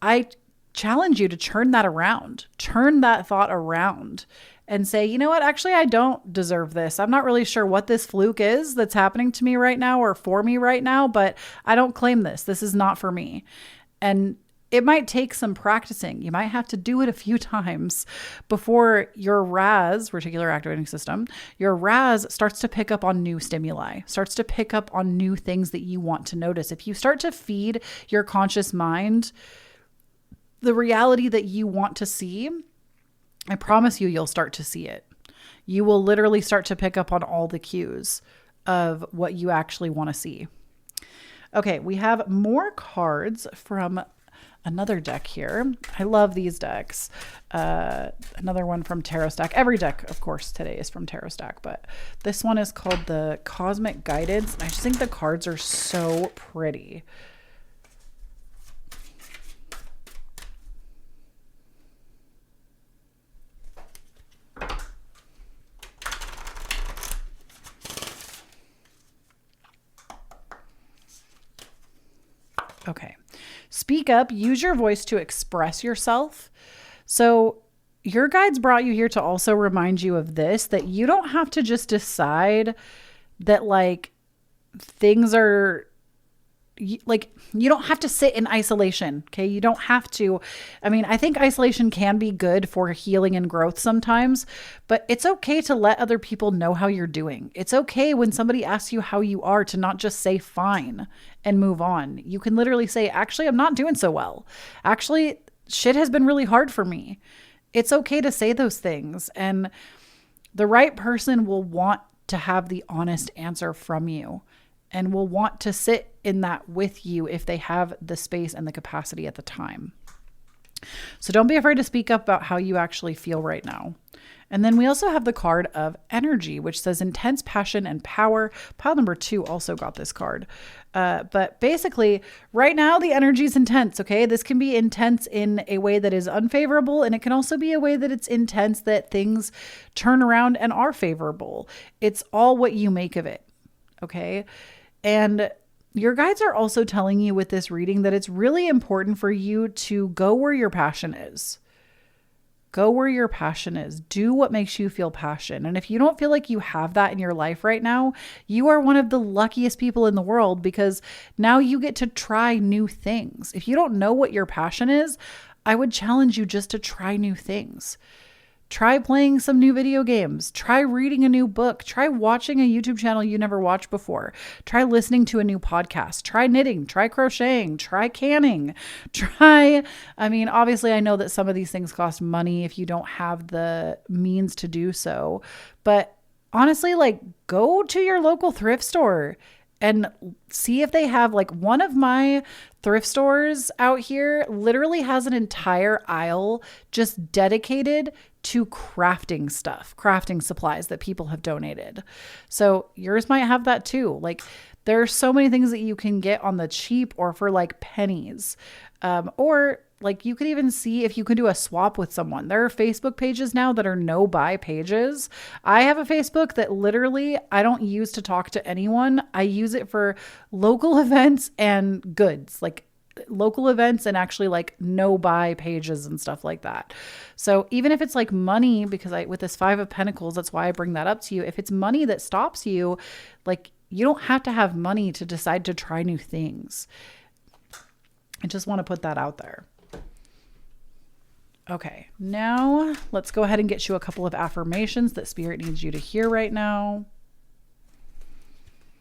I challenge you to turn that around, turn that thought around and say, you know what, actually, I don't deserve this. I'm not really sure what this fluke is that's happening to me right now or for me right now, but I don't claim this. This is not for me. And it might take some practicing. You might have to do it a few times before your RAS, reticular activating system, your RAS starts to pick up on new stimuli, starts to pick up on new things that you want to notice. If you start to feed your conscious mind the reality that you want to see, I promise you'll start to see it. You will literally start to pick up on all the cues of what you actually want to see. Okay, we have more cards from another deck here. I love these decks. Another one from Tarot Stack. Every deck, of course, today is from Tarot Stack, but this one is called the Cosmic Guidance. I just think the cards are so pretty. Okay. Speak up, use your voice to express yourself. So your guides brought you here to also remind you of this, that you don't have to just decide that like things are you don't have to sit in isolation. Okay. You don't have to. I mean, I think isolation can be good for healing and growth sometimes, but it's okay to let other people know how you're doing. It's okay when somebody asks you how you are to not just say fine and move on. You can literally say, actually, I'm not doing so well. Actually, shit has been really hard for me. It's okay to say those things. And the right person will want to have the honest answer from you and will want to sit in that with you if they have the space and the capacity at the time. So don't be afraid to speak up about how you actually feel right now. And then we also have the card of energy, which says intense passion and power. Pile number 2 also got this card. But basically, right now, the energy is intense, okay? This can be intense in a way that is unfavorable, and it can also be a way that it's intense that things turn around and are favorable. It's all what you make of it, okay? And your guides are also telling you with this reading that it's really important for you to go where your passion is. Go where your passion is. Do what makes you feel passion. And if you don't feel like you have that in your life right now, you are one of the luckiest people in the world because now you get to try new things. If you don't know what your passion is, I would challenge you just to try new things. Try playing some new video games. Try reading a new book. Try watching a YouTube channel you never watched before. Try listening to a new podcast. Try knitting. Try crocheting. Try canning. Obviously, I know that some of these things cost money if you don't have the means to do so. But honestly, go to your local thrift store and see if they have one of my thrift stores out here literally has an entire aisle just dedicated to crafting stuff, crafting supplies that people have donated. So yours might have that too. There are so many things that you can get on the cheap or for pennies. Or you could even see if you could do a swap with someone. There are Facebook pages now that are no buy pages. I have a Facebook that literally I don't use to talk to anyone. I use it for local events and goods, local events and actually no buy pages and stuff like that. So even if it's money, because with this 5 of Pentacles, that's why I bring that up to you. If it's money that stops you, you don't have to have money to decide to try new things. I just want to put that out there. Okay, now let's go ahead and get you a couple of affirmations that Spirit needs you to hear right now.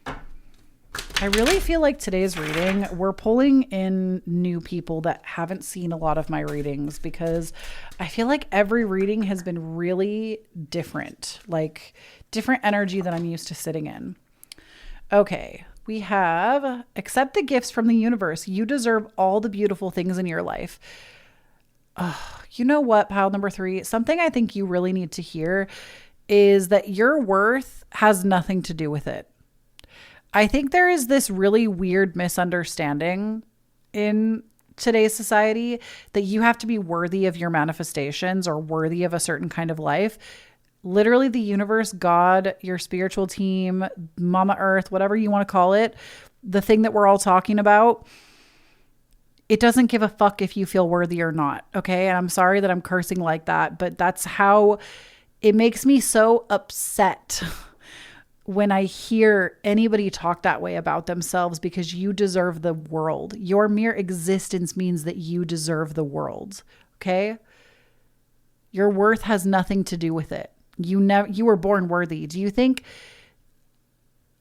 I really feel like today's reading, we're pulling in new people that haven't seen a lot of my readings because I feel like every reading has been really different, different energy than I'm used to sitting in. Okay, we have accept the gifts from the universe. You deserve all the beautiful things in your life. You know what, pile number 3, something I think you really need to hear is that your worth has nothing to do with it. I think there is this really weird misunderstanding in today's society that you have to be worthy of your manifestations or worthy of a certain kind of life. Literally the universe, God, your spiritual team, Mama Earth, whatever you want to call it, the thing that we're all talking about, it doesn't give a fuck if you feel worthy or not. Okay. And I'm sorry that I'm cursing like that, but that's how it makes me so upset when I hear anybody talk that way about themselves because you deserve the world. Your mere existence means that you deserve the world. Okay. Your worth has nothing to do with it. You were born worthy. Do you think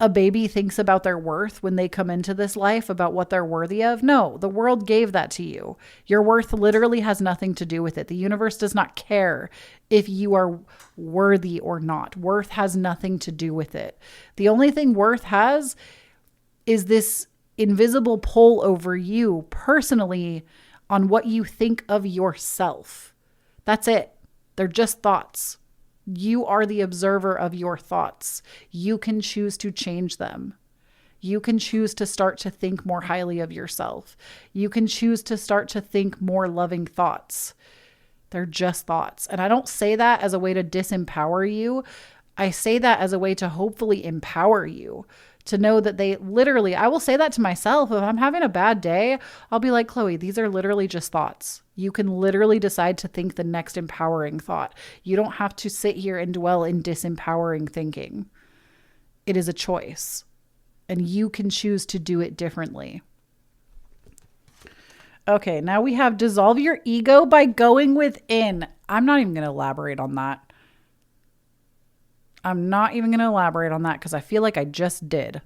a baby thinks about their worth when they come into this life, about what they're worthy of? No, the world gave that to you. Your worth literally has nothing to do with it. The universe does not care if you are worthy or not. Worth has nothing to do with it. The only thing worth has is this invisible pull over you personally on what you think of yourself. That's it. They're just thoughts. You are the observer of your thoughts. You can choose to change them. You can choose to start to think more highly of yourself. You can choose to start to think more loving thoughts. They're just thoughts. And I don't say that as a way to disempower you. I say that as a way to hopefully empower you to know that they literally, I will say that to myself. If I'm having a bad day, I'll be like, Kloee, these are literally just thoughts. You can literally decide to think the next empowering thought. You don't have to sit here and dwell in disempowering thinking. It is a choice, and you can choose to do it differently. Okay, now we have dissolve your ego by going within. I'm not even going to elaborate on that. I'm not even going to elaborate on that because I feel like I just did.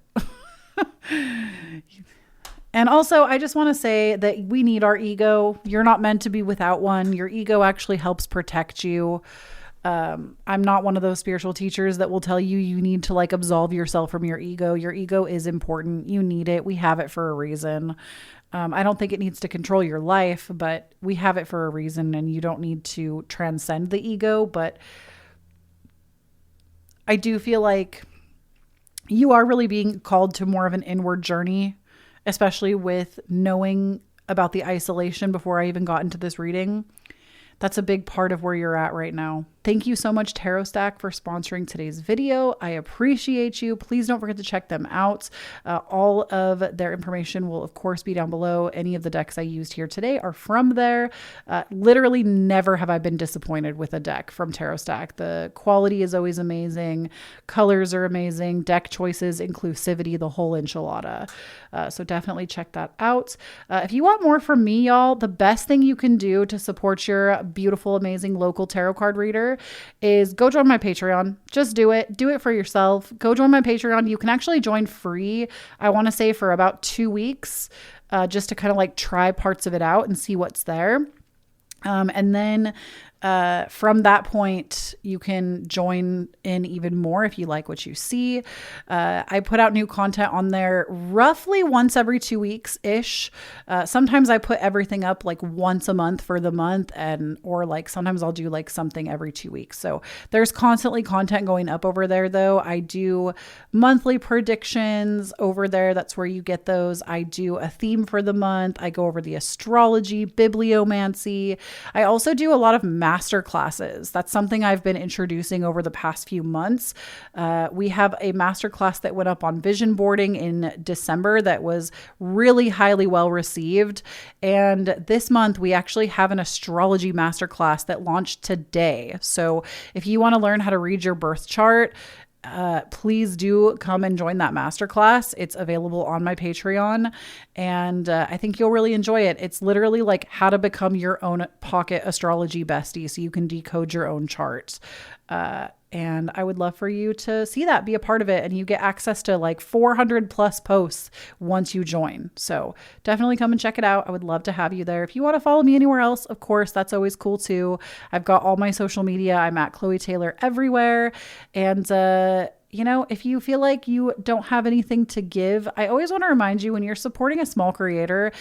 And also, I just want to say that we need our ego. You're not meant to be without one. Your ego actually helps protect you. I'm not one of those spiritual teachers that will tell you you need to like absolve yourself from your ego. Your ego is important. You need it. We have it for a reason. I don't think it needs to control your life, but we have it for a reason, and you don't need to transcend the ego. But I do feel like you are really being called to more of an inward journey, especially with knowing about the isolation before I even got into this reading. That's a big part of where you're at right now. Thank you so much, Tarot Stack, for sponsoring today's video. I appreciate you. Please don't forget to check them out. All of their information will, of course, be down below. Any of the decks I used here today are from there. Literally never have I been disappointed with a deck from Tarot Stack. The quality is always amazing. Colors are amazing. Deck choices, inclusivity, the whole enchilada. So definitely check that out. If you want more from me, y'all, the best thing you can do to support your beautiful, amazing local tarot card reader is go join my Patreon. Just do it. Do it for yourself. Go join my Patreon. You can actually join free, I want to say, for about 2 weeks, just to kind of like try parts of it out and see what's there. And then from that point, you can join in even more if you like what you see. I put out new content on there roughly once every 2 weeks-ish. Sometimes I put everything up like once a month for the month, or like sometimes I'll do like something every 2 weeks. So there's constantly content going up over there though. I do monthly predictions over there. That's where you get those. I do a theme for the month. I go over the astrology, bibliomancy. I also do a lot of master classes. That's something I've been introducing over the past few months. We have a master class that went up on vision boarding in December that was really highly well received. And this month we actually have an astrology master class that launched today. So if you want to learn how to read your birth chart, please do come and join that masterclass. It's available on my Patreon, and I think you'll really enjoy it. It's literally like how to become your own pocket astrology bestie so you can decode your own chart. And I would love for you to see that, be a part of it, and you get access to like 400 plus posts once you join. So definitely come and check it out. I would love to have you there. If you want to follow me anywhere else, of course, that's always cool too. I've got all my social media. I'm at Kloee Taylor everywhere. And, you know, if you feel like you don't have anything to give, I always want to remind you, when you're supporting a small creator,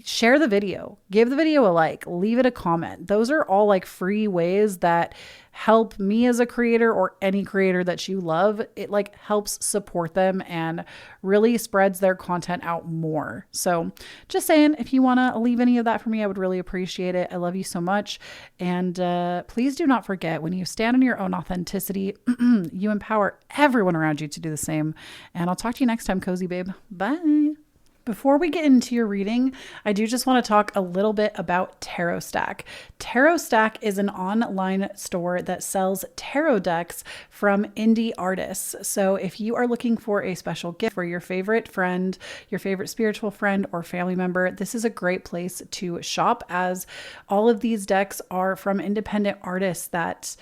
share the video, give the video a like, leave it a comment. Those are all like free ways that help me as a creator, or any creator that you love. It like helps support them and really spreads their content out more. So just saying, if you want to leave any of that for me, I would really appreciate it. I love you so much. And please do not forget, when you stand in your own authenticity, you empower everyone around you to do the same. And I'll talk to you next time, Cozy Babe. Bye. Before we get into your reading, I do just want to talk a little bit about Tarot Stack. Tarot Stack is an online store that sells tarot decks from indie artists. So if you are looking for a special gift for your favorite friend, your favorite spiritual friend or family member, this is a great place to shop, as all of these decks are from independent artists that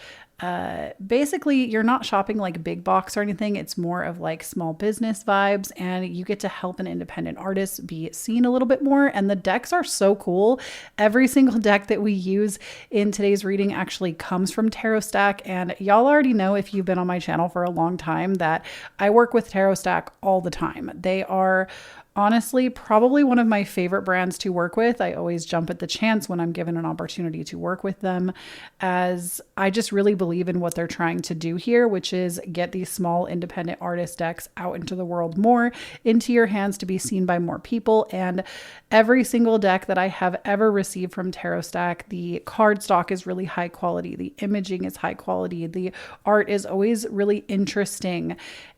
basically you're not shopping like big box or anything. It's more of like small business vibes, and you get to help an independent artist be seen a little bit more. And the decks are so cool. Every single deck that we use in today's reading actually comes from Tarot Stack. And y'all already know, if you've been on my channel for a long time, that I work with Tarot Stack all the time. They are honestly probably one of my favorite brands to work with. I always jump at the chance when I'm given an opportunity to work with them, as I just really believe in what they're trying to do here, which is get these small independent artist decks out into the world more, into your hands to be seen by more people. And every single deck that I have ever received from Tarot Stack, the card stock is really high quality. The imaging is high quality. The art is always really interesting.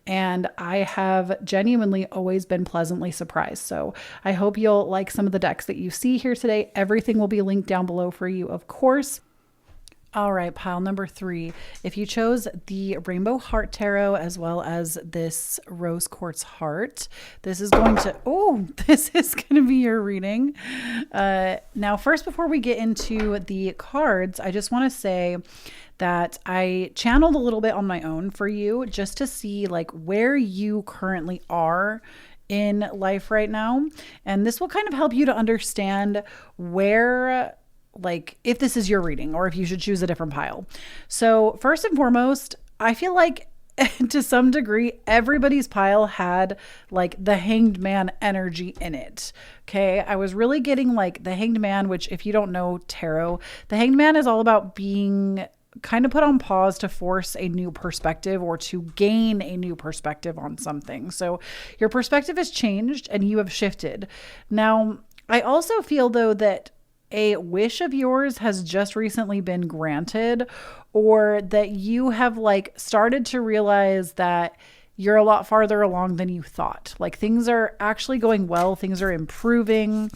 And I have genuinely always been pleasantly surprised. So I hope you'll like some of the decks that you see here today. Everything will be linked down below for you, of course. All right, pile number 3. If you chose the Rainbow Heart Tarot as well as this Rose Quartz Heart, this is going to be your reading. Now, first, before we get into the cards, I just want to say that I channeled a little bit on my own for you just to see like where you currently are in life right now. And this will kind of help you to understand where, like, if this is your reading or if you should choose a different pile. So first and foremost, I feel like to some degree, everybody's pile had like the Hanged Man energy in it. Okay. I was really getting like the Hanged Man, which if you don't know tarot, the Hanged Man is all about being kind of put on pause to force a new perspective or to gain a new perspective on something. So your perspective has changed and you have shifted. Now, I also feel though that a wish of yours has just recently been granted, or that you have like started to realize that you're a lot farther along than you thought. Like things are actually going well. Things are improving.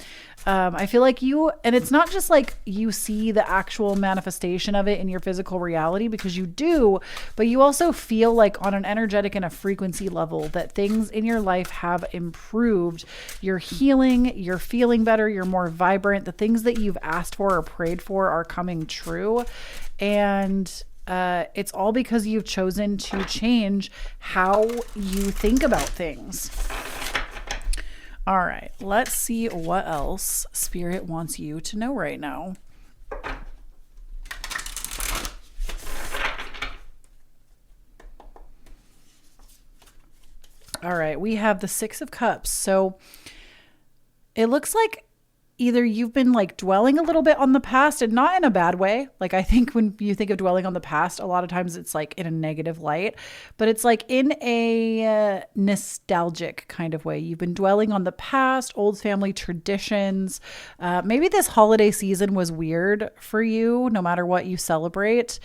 I feel like and it's not just like you see the actual manifestation of it in your physical reality, because you do, but you also feel like on an energetic and a frequency level that things in your life have improved. You're healing, you're feeling better, you're more vibrant. The things that you've asked for or prayed for are coming true. And it's all because you've chosen to change how you think about things. All right, let's see what else Spirit wants you to know right now. All right, we have the 6 of Cups. So it looks like either you've been like dwelling a little bit on the past, and not in a bad way. Like I think when you think of dwelling on the past, a lot of times it's like in a negative light, but it's like in a nostalgic kind of way. You've been dwelling on the past, old family traditions. Maybe this holiday season was weird for you, no matter what you celebrate.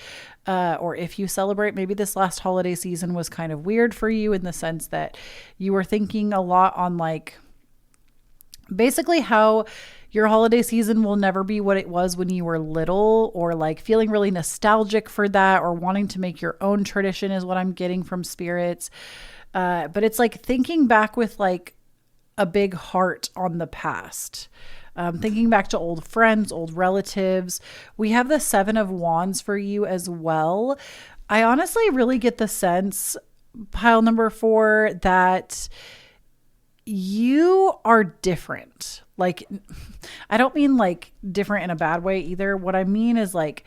Or if you celebrate, maybe this last holiday season was kind of weird for you in the sense that you were thinking a lot on like basically how your holiday season will never be what it was when you were little, or like feeling really nostalgic for that, or wanting to make your own tradition is what I'm getting from spirits. But it's like thinking back with like a big heart on the past. Thinking back to old friends, old relatives. We have the 7 of Wands for you as well. I honestly really get the sense, pile number 4, that you are different. Like, I don't mean like different in a bad way either. What I mean is like,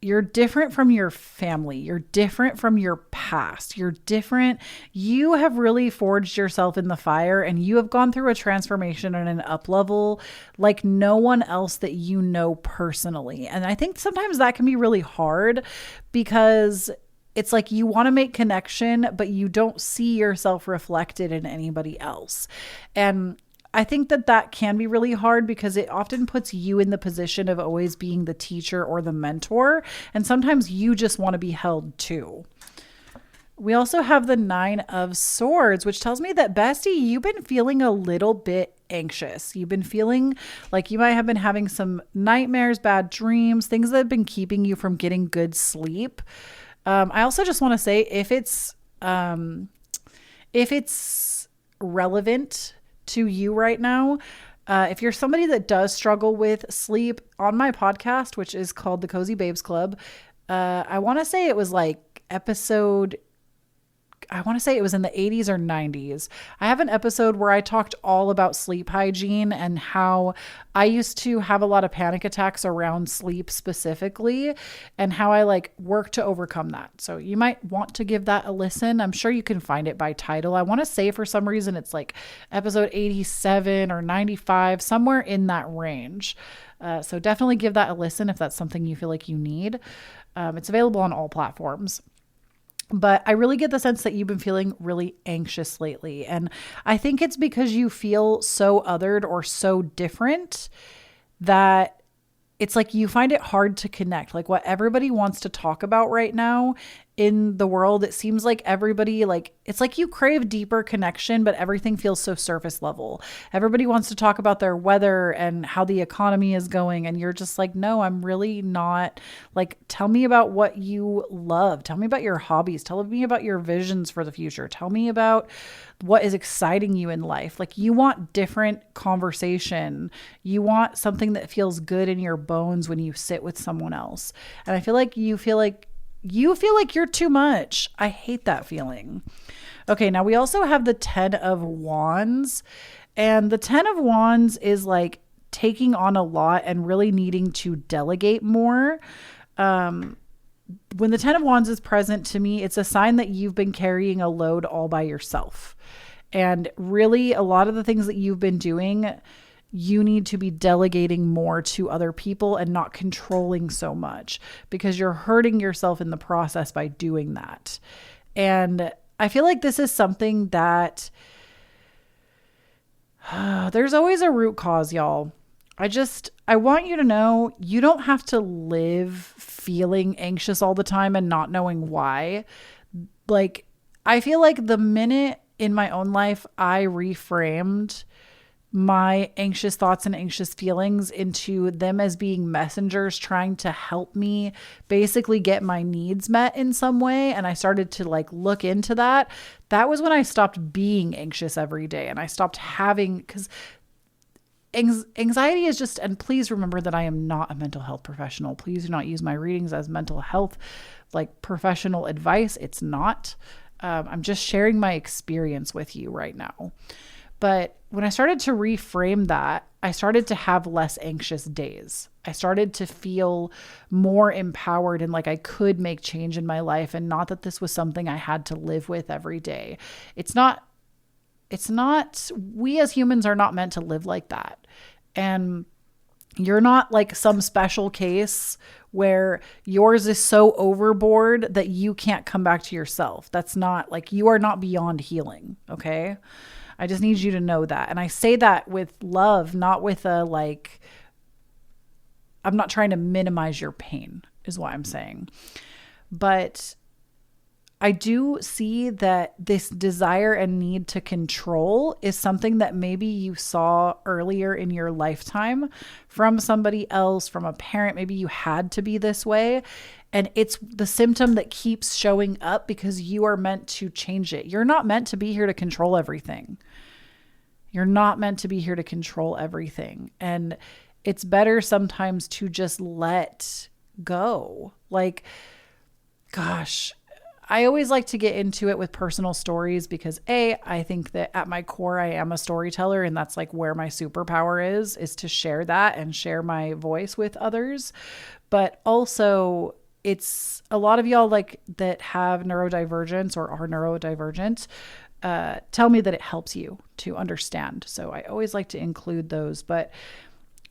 you're different from your family. You're different from your past. You're different. You have really forged yourself in the fire, and you have gone through a transformation and an up level like no one else that you know personally. And I think sometimes that can be really hard, because it's like you want to make connection, but you don't see yourself reflected in anybody else. And I think that can be really hard, because it often puts you in the position of always being the teacher or the mentor. And sometimes you just want to be held too. We also have the 9 of Swords, which tells me that, bestie, you've been feeling a little bit anxious. You've been feeling like you might have been having some nightmares, bad dreams, things that have been keeping you from getting good sleep. I also just want to say, if it's relevant to you right now, if you're somebody that does struggle with sleep, on my podcast, which is called the Cozy Babes Club, I want to say it was like I want to say it was in the 80s or 90s. I have an episode where I talked all about sleep hygiene and how I used to have a lot of panic attacks around sleep specifically, and how I like work to overcome that. So you might want to give that a listen. I'm sure you can find it by title. I want to say for some reason it's like episode 87 or 95, somewhere in that range. So definitely give that a listen if that's something you feel like you need. It's available on all platforms. But I really get the sense that you've been feeling really anxious lately. And I think it's because you feel so othered or so different that it's like you find it hard to connect. Like what everybody wants to talk about right now in the world, it seems like everybody, like, it's like you crave deeper connection, but everything feels so surface level. Everybody wants to talk about their weather and how the economy is going. And you're just like, no, I'm really not. Like, tell me about what you love. Tell me about your hobbies. Tell me about your visions for the future. Tell me about what is exciting you in life. Like, you want different conversation. You want something that feels good in your bones when you sit with someone else. And I feel like you feel like you're too much. I hate that feeling. Okay, now we also have the 10 of Wands. And the 10 of Wands is like taking on a lot and really needing to delegate more. When the 10 of Wands is present, to me, it's a sign that you've been carrying a load all by yourself. And really, a lot of the things that you've been doing, you need to be delegating more to other people and not controlling so much, because you're hurting yourself in the process by doing that. And I feel like this is something that there's always a root cause, y'all. I want you to know you don't have to live feeling anxious all the time and not knowing why. Like, I feel like the minute in my own life I reframed my anxious thoughts and anxious feelings into them as being messengers trying to help me basically get my needs met in some way, and I started to like look into that, that was when I stopped being anxious every day. And I stopped having, because anxiety is just, and please remember that I am not a mental health professional. Please do not use my readings as mental health, like professional advice. It's not. I'm just sharing my experience with you right now. But when I started to reframe that, I started to have less anxious days. I started to feel more empowered and like I could make change in my life, and not that this was something I had to live with every day. It's not, we as humans are not meant to live like that. And you're not like some special case where yours is so overboard that you can't come back to yourself. That's not, like, you are not beyond healing. Okay. I just need you to know that. And I say that with love, not with a like, I'm not trying to minimize your pain is what I'm saying. But I do see that this desire and need to control is something that maybe you saw earlier in your lifetime from somebody else, from a parent. Maybe you had to be this way. And it's the symptom that keeps showing up because you are meant to change it. You're not meant to be here to control everything. You're not meant to be here to control everything. And it's better sometimes to just let go. Like, gosh, I always like to get into it with personal stories because I think that at my core, I am a storyteller, and that's like where my superpower is to share that and share my voice with others. But also, it's a lot of y'all like that have neurodivergence or are neurodivergent. Tell me that it helps you to understand. So I always like to include those, but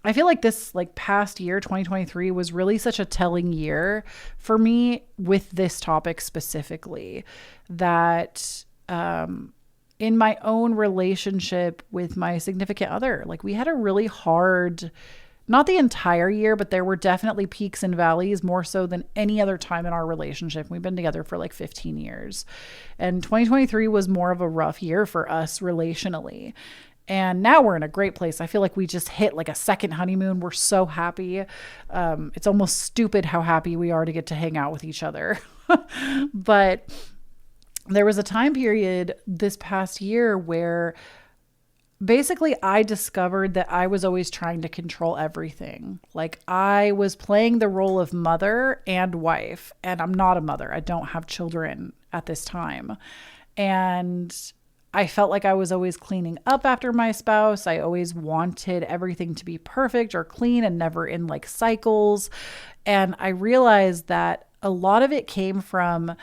I feel like this like past year, 2023 was really such a telling year for me with this topic specifically, that, in my own relationship with my significant other, like we had a really hard, not the entire year, but there were definitely peaks and valleys, more so than any other time in our relationship. We've been together for like 15 years. And 2023 was more of a rough year for us relationally. And now we're in a great place. I feel like we just hit like a second honeymoon. We're so happy. It's almost stupid how happy we are to get to hang out with each other. But there was a time period this past year where basically I discovered that I was always trying to control everything. Like I was playing the role of mother and wife, and I'm not a mother. I don't have children at this time. And I felt like I was always cleaning up after my spouse. I always wanted everything to be perfect or clean and never in like cycles. And I realized that a lot of it came from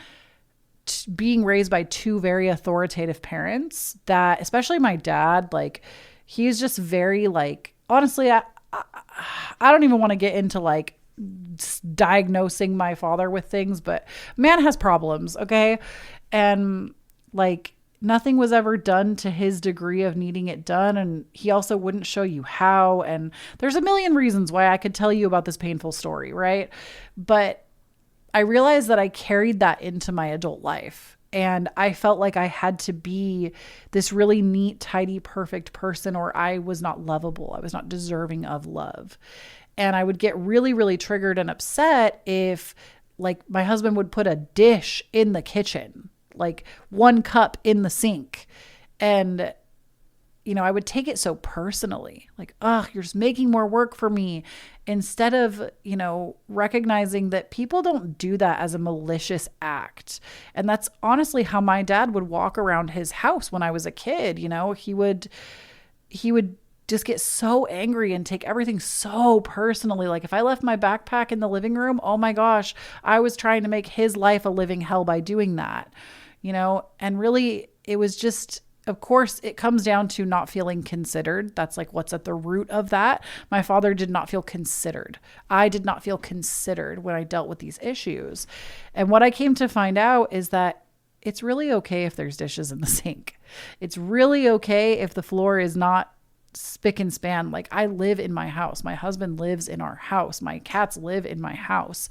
being raised by two very authoritative parents, that especially my dad, like he's just very like, honestly, I don't even want to get into like diagnosing my father with things, but man has problems. Okay. And like nothing was ever done to his degree of needing it done. And he also wouldn't show you how. And there's a million reasons why I could tell you about this painful story. Right. But I realized that I carried that into my adult life. And I felt like I had to be this really neat, tidy, perfect person, or I was not lovable. I was not deserving of love. And I would get really, really triggered and upset if like my husband would put a dish in the kitchen, like one cup in the sink. And I would take it so personally, like, oh, you're just making more work for me, instead of, recognizing that people don't do that as a malicious act. And that's honestly how my dad would walk around his house when I was a kid. He would just get so angry and take everything so personally. Like if I left my backpack in the living room, oh my gosh, I was trying to make his life a living hell by doing that, and really it was just, of course, it comes down to not feeling considered. That's like what's at the root of that. My father did not feel considered. I did not feel considered when I dealt with these issues. And what I came to find out is that it's really okay if there's dishes in the sink. It's really okay if the floor is not spick and span. Like I live in my house. My husband lives in our house. My cats live in my house.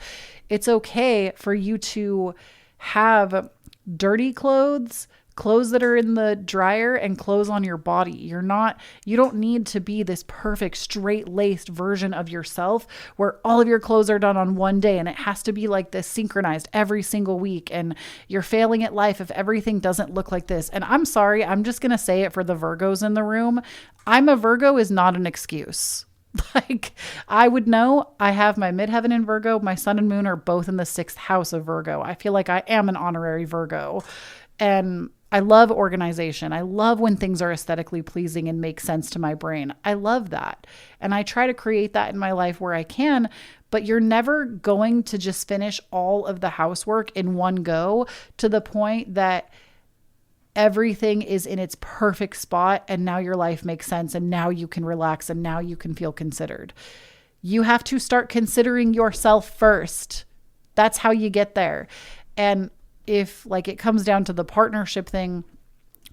It's okay for you to have dirty clothes that are in the dryer, and clothes on your body. You don't need to be this perfect straight-laced version of yourself where all of your clothes are done on one day and it has to be like this synchronized every single week, and you're failing at life if everything doesn't look like this. And I'm sorry, I'm just going to say it for the Virgos in the room. I'm a Virgo is not an excuse. Like I would know, I have my midheaven in Virgo. My sun and moon are both in the 6th house of Virgo. I feel like I am an honorary Virgo. And I love organization. I love when things are aesthetically pleasing and make sense to my brain. I love that. And I try to create that in my life where I can, but you're never going to just finish all of the housework in one go to the point that everything is in its perfect spot and now your life makes sense and now you can relax and now you can feel considered. You have to start considering yourself first. That's how you get there. And if like it comes down to the partnership thing,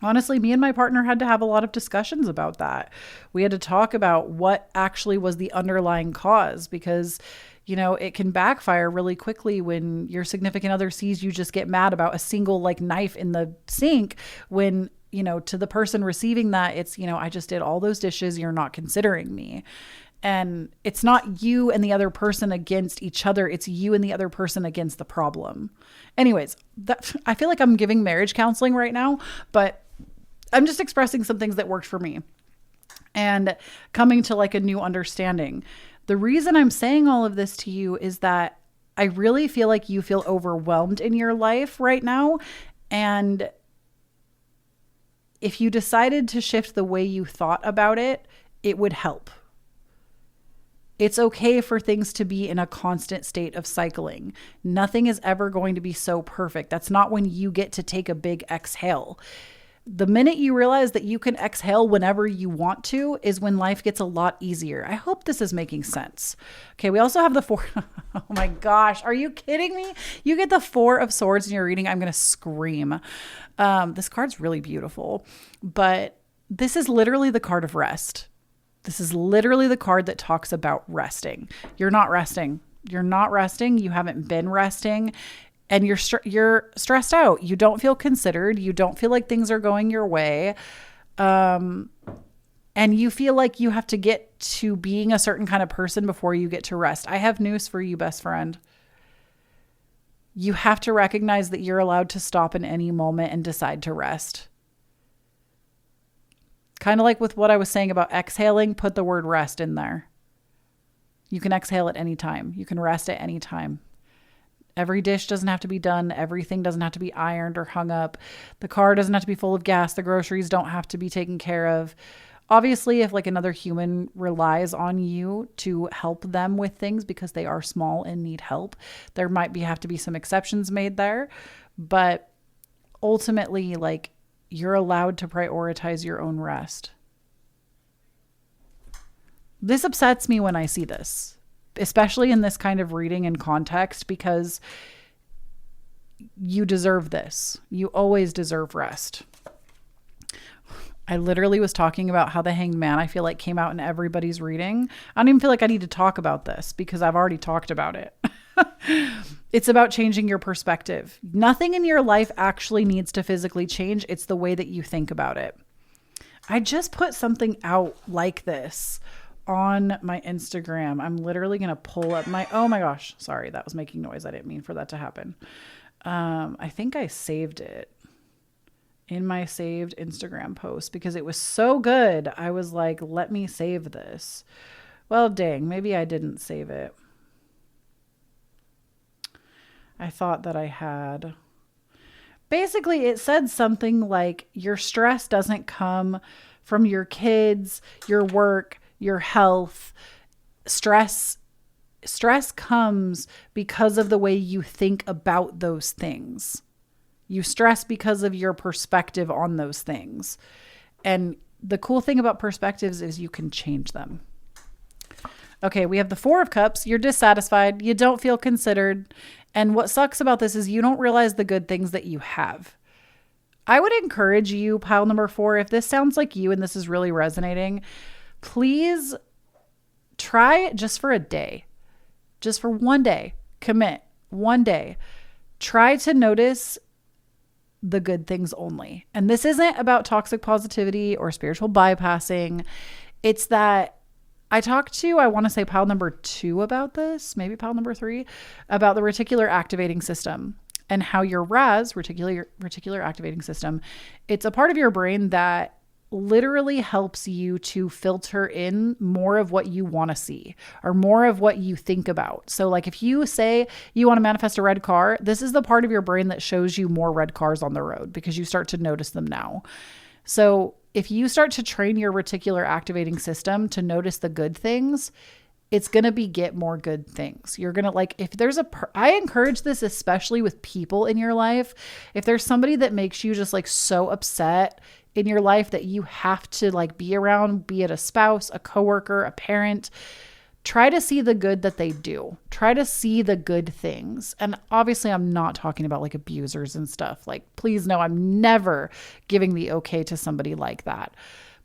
honestly, me and my partner had to have a lot of discussions about that. We had to talk about what actually was the underlying cause, because, it can backfire really quickly when your significant other sees you just get mad about a single like knife in the sink when, to the person receiving that, it's, I just did all those dishes. You're not considering me. And it's not you and the other person against each other. It's you and the other person against the problem. Anyways, I feel like I'm giving marriage counseling right now, but I'm just expressing some things that worked for me and coming to like a new understanding. The reason I'm saying all of this to you is that I really feel like you feel overwhelmed in your life right now. And if you decided to shift the way you thought about it, it would help. It's okay for things to be in a constant state of cycling. Nothing is ever going to be so perfect. That's not when you get to take a big exhale. The minute you realize that you can exhale whenever you want to is when life gets a lot easier. I hope this is making sense. Okay, we also have the 4. Oh my gosh, are you kidding me? You get the 4 of Swords in your reading. I'm going to scream. This card's really beautiful, but this is literally the card of rest. This is literally the card that talks about resting. You're not resting. You're not resting. You haven't been resting. And you're stressed out. You don't feel considered. You don't feel like things are going your way. And you feel like you have to get to being a certain kind of person before you get to rest. I have news for you, best friend. You have to recognize that you're allowed to stop in any moment and decide to rest. Kind of like with what I was saying about exhaling, put the word rest in there. You can exhale at any time. You can rest at any time. Every dish doesn't have to be done. Everything doesn't have to be ironed or hung up. The car doesn't have to be full of gas. The groceries don't have to be taken care of. Obviously, if like another human relies on you to help them with things because they are small and need help, there might have to be some exceptions made there. But ultimately, like, you're allowed to prioritize your own rest. This upsets me when I see this, especially in this kind of reading and context, because you deserve this. You always deserve rest. I literally was talking about how the Hanged Man, I feel like, came out in everybody's reading. I don't even feel like I need to talk about this because I've already talked about it. It's about changing your perspective. Nothing in your life actually needs to physically change. It's the way that you think about it. I just put something out like this on my Instagram. I'm literally going to pull up oh my gosh, sorry, that was making noise. I didn't mean for that to happen. I think I saved it in my saved Instagram post because it was so good. I was like, let me save this. Well, dang, maybe I didn't save it. I thought that I had. Basically, it said something like your stress doesn't come from your kids, your work, your health. Stress comes because of the way you think about those things. You stress because of your perspective on those things. And the cool thing about perspectives is you can change them. Okay, we have the Four of Cups. You're dissatisfied. You don't feel considered. And what sucks about this is you don't realize the good things that you have. I would encourage you, pile number 4, if this sounds like you and this is really resonating, please try just for a day. Just for one day. Commit. One day. Try to notice the good things only. And this isn't about toxic positivity or spiritual bypassing. It's that I talked to, I want to say pile number 2 about this, maybe pile number 3, about the reticular activating system and how your RAS, reticular activating system, it's a part of your brain that literally helps you to filter in more of what you want to see or more of what you think about. So like if you say you want to manifest a red car, this is the part of your brain that shows you more red cars on the road because you start to notice them now. So if you start to train your reticular activating system to notice the good things, it's going to beget more good things. You're going to like, if there's I encourage this, especially with people in your life. If there's somebody that makes you just like so upset in your life that you have to like be around, be it a spouse, a coworker, a parent, try to see the good that they do. Try to see the good things. And obviously I'm not talking about like abusers and stuff. Like, please know I'm never giving the okay to somebody like that.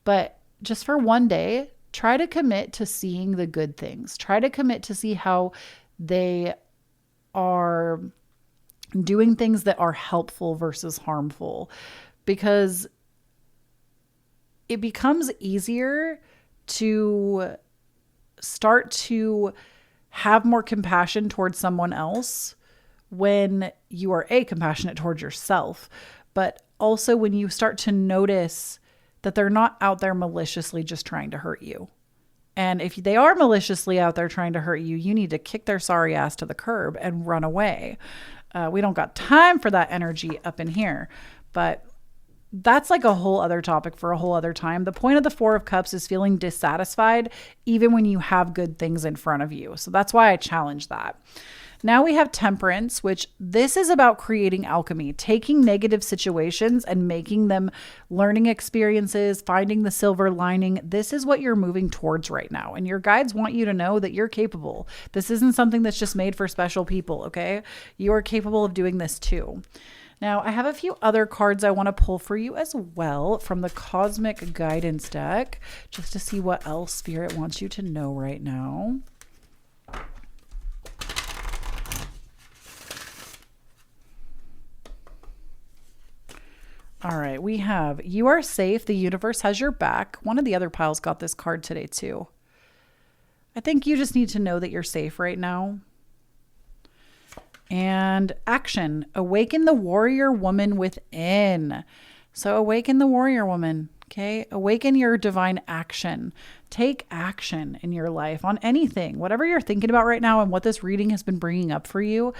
But just for one day, try to commit to seeing the good things. Try to commit to see how they are doing things that are helpful versus harmful, because it becomes easier to start to have more compassion towards someone else when you are compassionate towards yourself, but also when you start to notice that they're not out there maliciously just trying to hurt you. And if they are maliciously out there trying to hurt you, you need to kick their sorry ass to the curb and run away. We don't got time for that energy up in here, but that's like a whole other topic for a whole other time. The point of the Four of Cups is feeling dissatisfied even when you have good things in front of you. So that's why I challenge that. Now we have Temperance, which this is about creating alchemy, taking negative situations and making them learning experiences, finding the silver lining. This is what you're moving towards right now. And your guides want you to know that you're capable. This isn't something that's just made for special people, okay? You are capable of doing this too. Now, I have a few other cards I want to pull for you as well from the Cosmic Guidance deck, just to see what else Spirit wants you to know right now. All right, we have You Are Safe. The universe has your back. One of the other piles got this card today too. I think you just need to know that you're safe right now. And Action. Awaken the warrior woman within. So awaken the warrior woman. Okay. Awaken your divine action. Take action in your life on anything, whatever you're thinking about right now and what this reading has been bringing up for you.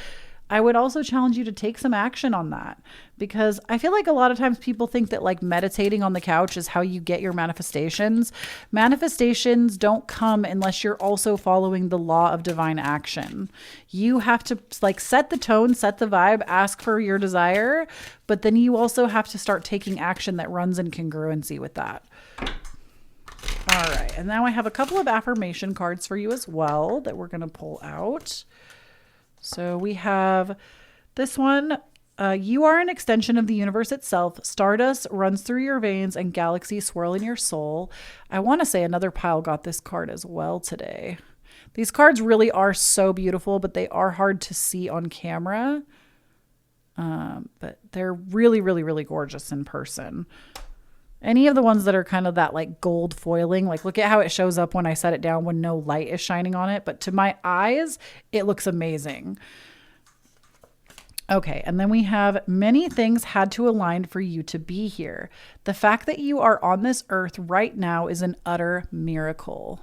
I would also challenge you to take some action on that, because I feel like a lot of times people think that like meditating on the couch is how you get your manifestations. Manifestations don't come unless you're also following the law of divine action. You have to like set the tone, set the vibe, ask for your desire, but then you also have to start taking action that runs in congruency with that. All right. And now I have a couple of affirmation cards for you as well that we're going to pull out. So we have this one. You are an extension of the universe itself. Stardust runs through your veins and galaxies swirl in your soul. I want to say another pile got this card as well today. These cards really are so beautiful, but they are hard to see on camera. But they're really, really, really gorgeous in person. Any of the ones that are kind of that like gold foiling, like look at how it shows up when I set it down when no light is shining on it. But to my eyes, it looks amazing. Okay, and then we have many things had to align for you to be here. The fact that you are on this earth right now is an utter miracle.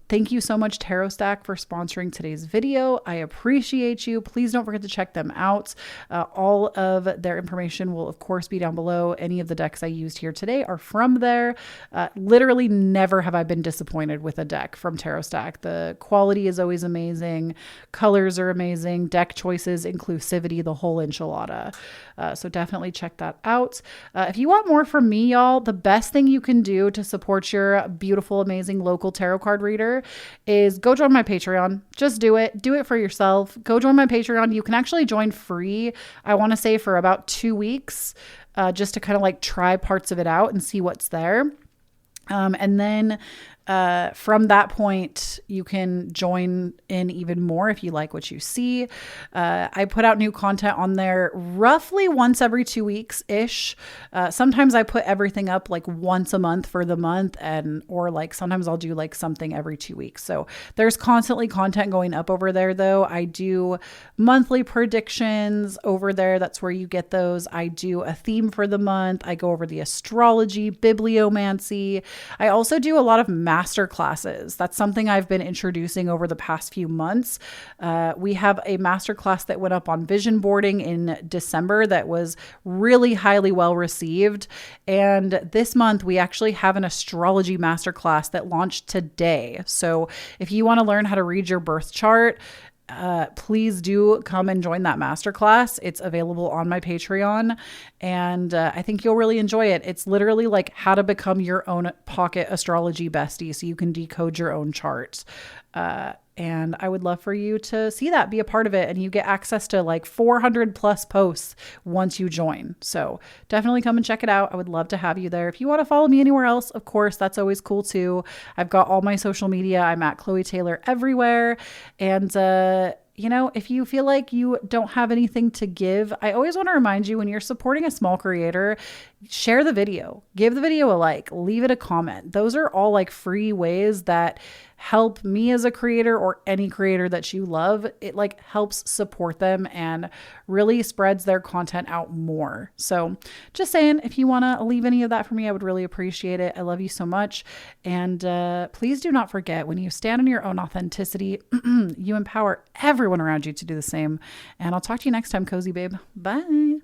Thank you so much, Tarot Stack, for sponsoring today's video. I appreciate you. Please don't forget to check them out. All of their information will, of course, be down below. Any of the decks I used here today are from there. Literally never have I been disappointed with a deck from Tarot Stack. The quality is always amazing. Colors are amazing. Deck choices, inclusivity, the whole enchilada. So definitely check that out. If you want more from me, y'all, the best thing you can do to support your beautiful, amazing local tarot card reader is go join my Patreon. Just do it. Do it for yourself. Go join my Patreon. You can actually join free, I want to say for about 2 weeks, just to kind of like try parts of it out and see what's there. And then from that point, you can join in even more if you like what you see. I put out new content on there roughly once every 2 weeks-ish. Sometimes I put everything up like once a month for the month, or like sometimes I'll do like something every 2 weeks. So there's constantly content going up over there though. I do monthly predictions over there. That's where you get those. I do a theme for the month. I go over the astrology, bibliomancy. I also do a lot of master classes. That's something I've been introducing over the past few months. We have a master class that went up on vision boarding in December that was really highly well received. And this month we actually have an astrology master class that launched today. So if you want to learn how to read your birth chart, please do come and join that masterclass. It's available on my Patreon, and I think you'll really enjoy it. It's literally like how to become your own pocket astrology bestie so you can decode your own chart. And I would love for you to see that, be a part of it, and you get access to like 400 plus posts once you join. So definitely come and check it out. I would love to have you there. If you want to follow me anywhere else, of course, that's always cool too. I've got all my social media. I'm at Kloee Taylor everywhere. And, you know, if you feel like you don't have anything to give, I always want to remind you when you're supporting a small creator, share the video, give the video a like, leave it a comment. Those are all like free ways that help me as a creator or any creator that you love. It like helps support them and really spreads their content out more. So just saying, if you want to leave any of that for me, I would really appreciate it. I love you so much. And please do not forget, when you stand in your own authenticity, you empower everyone around you to do the same. And I'll talk to you next time, Cozy Babe. Bye.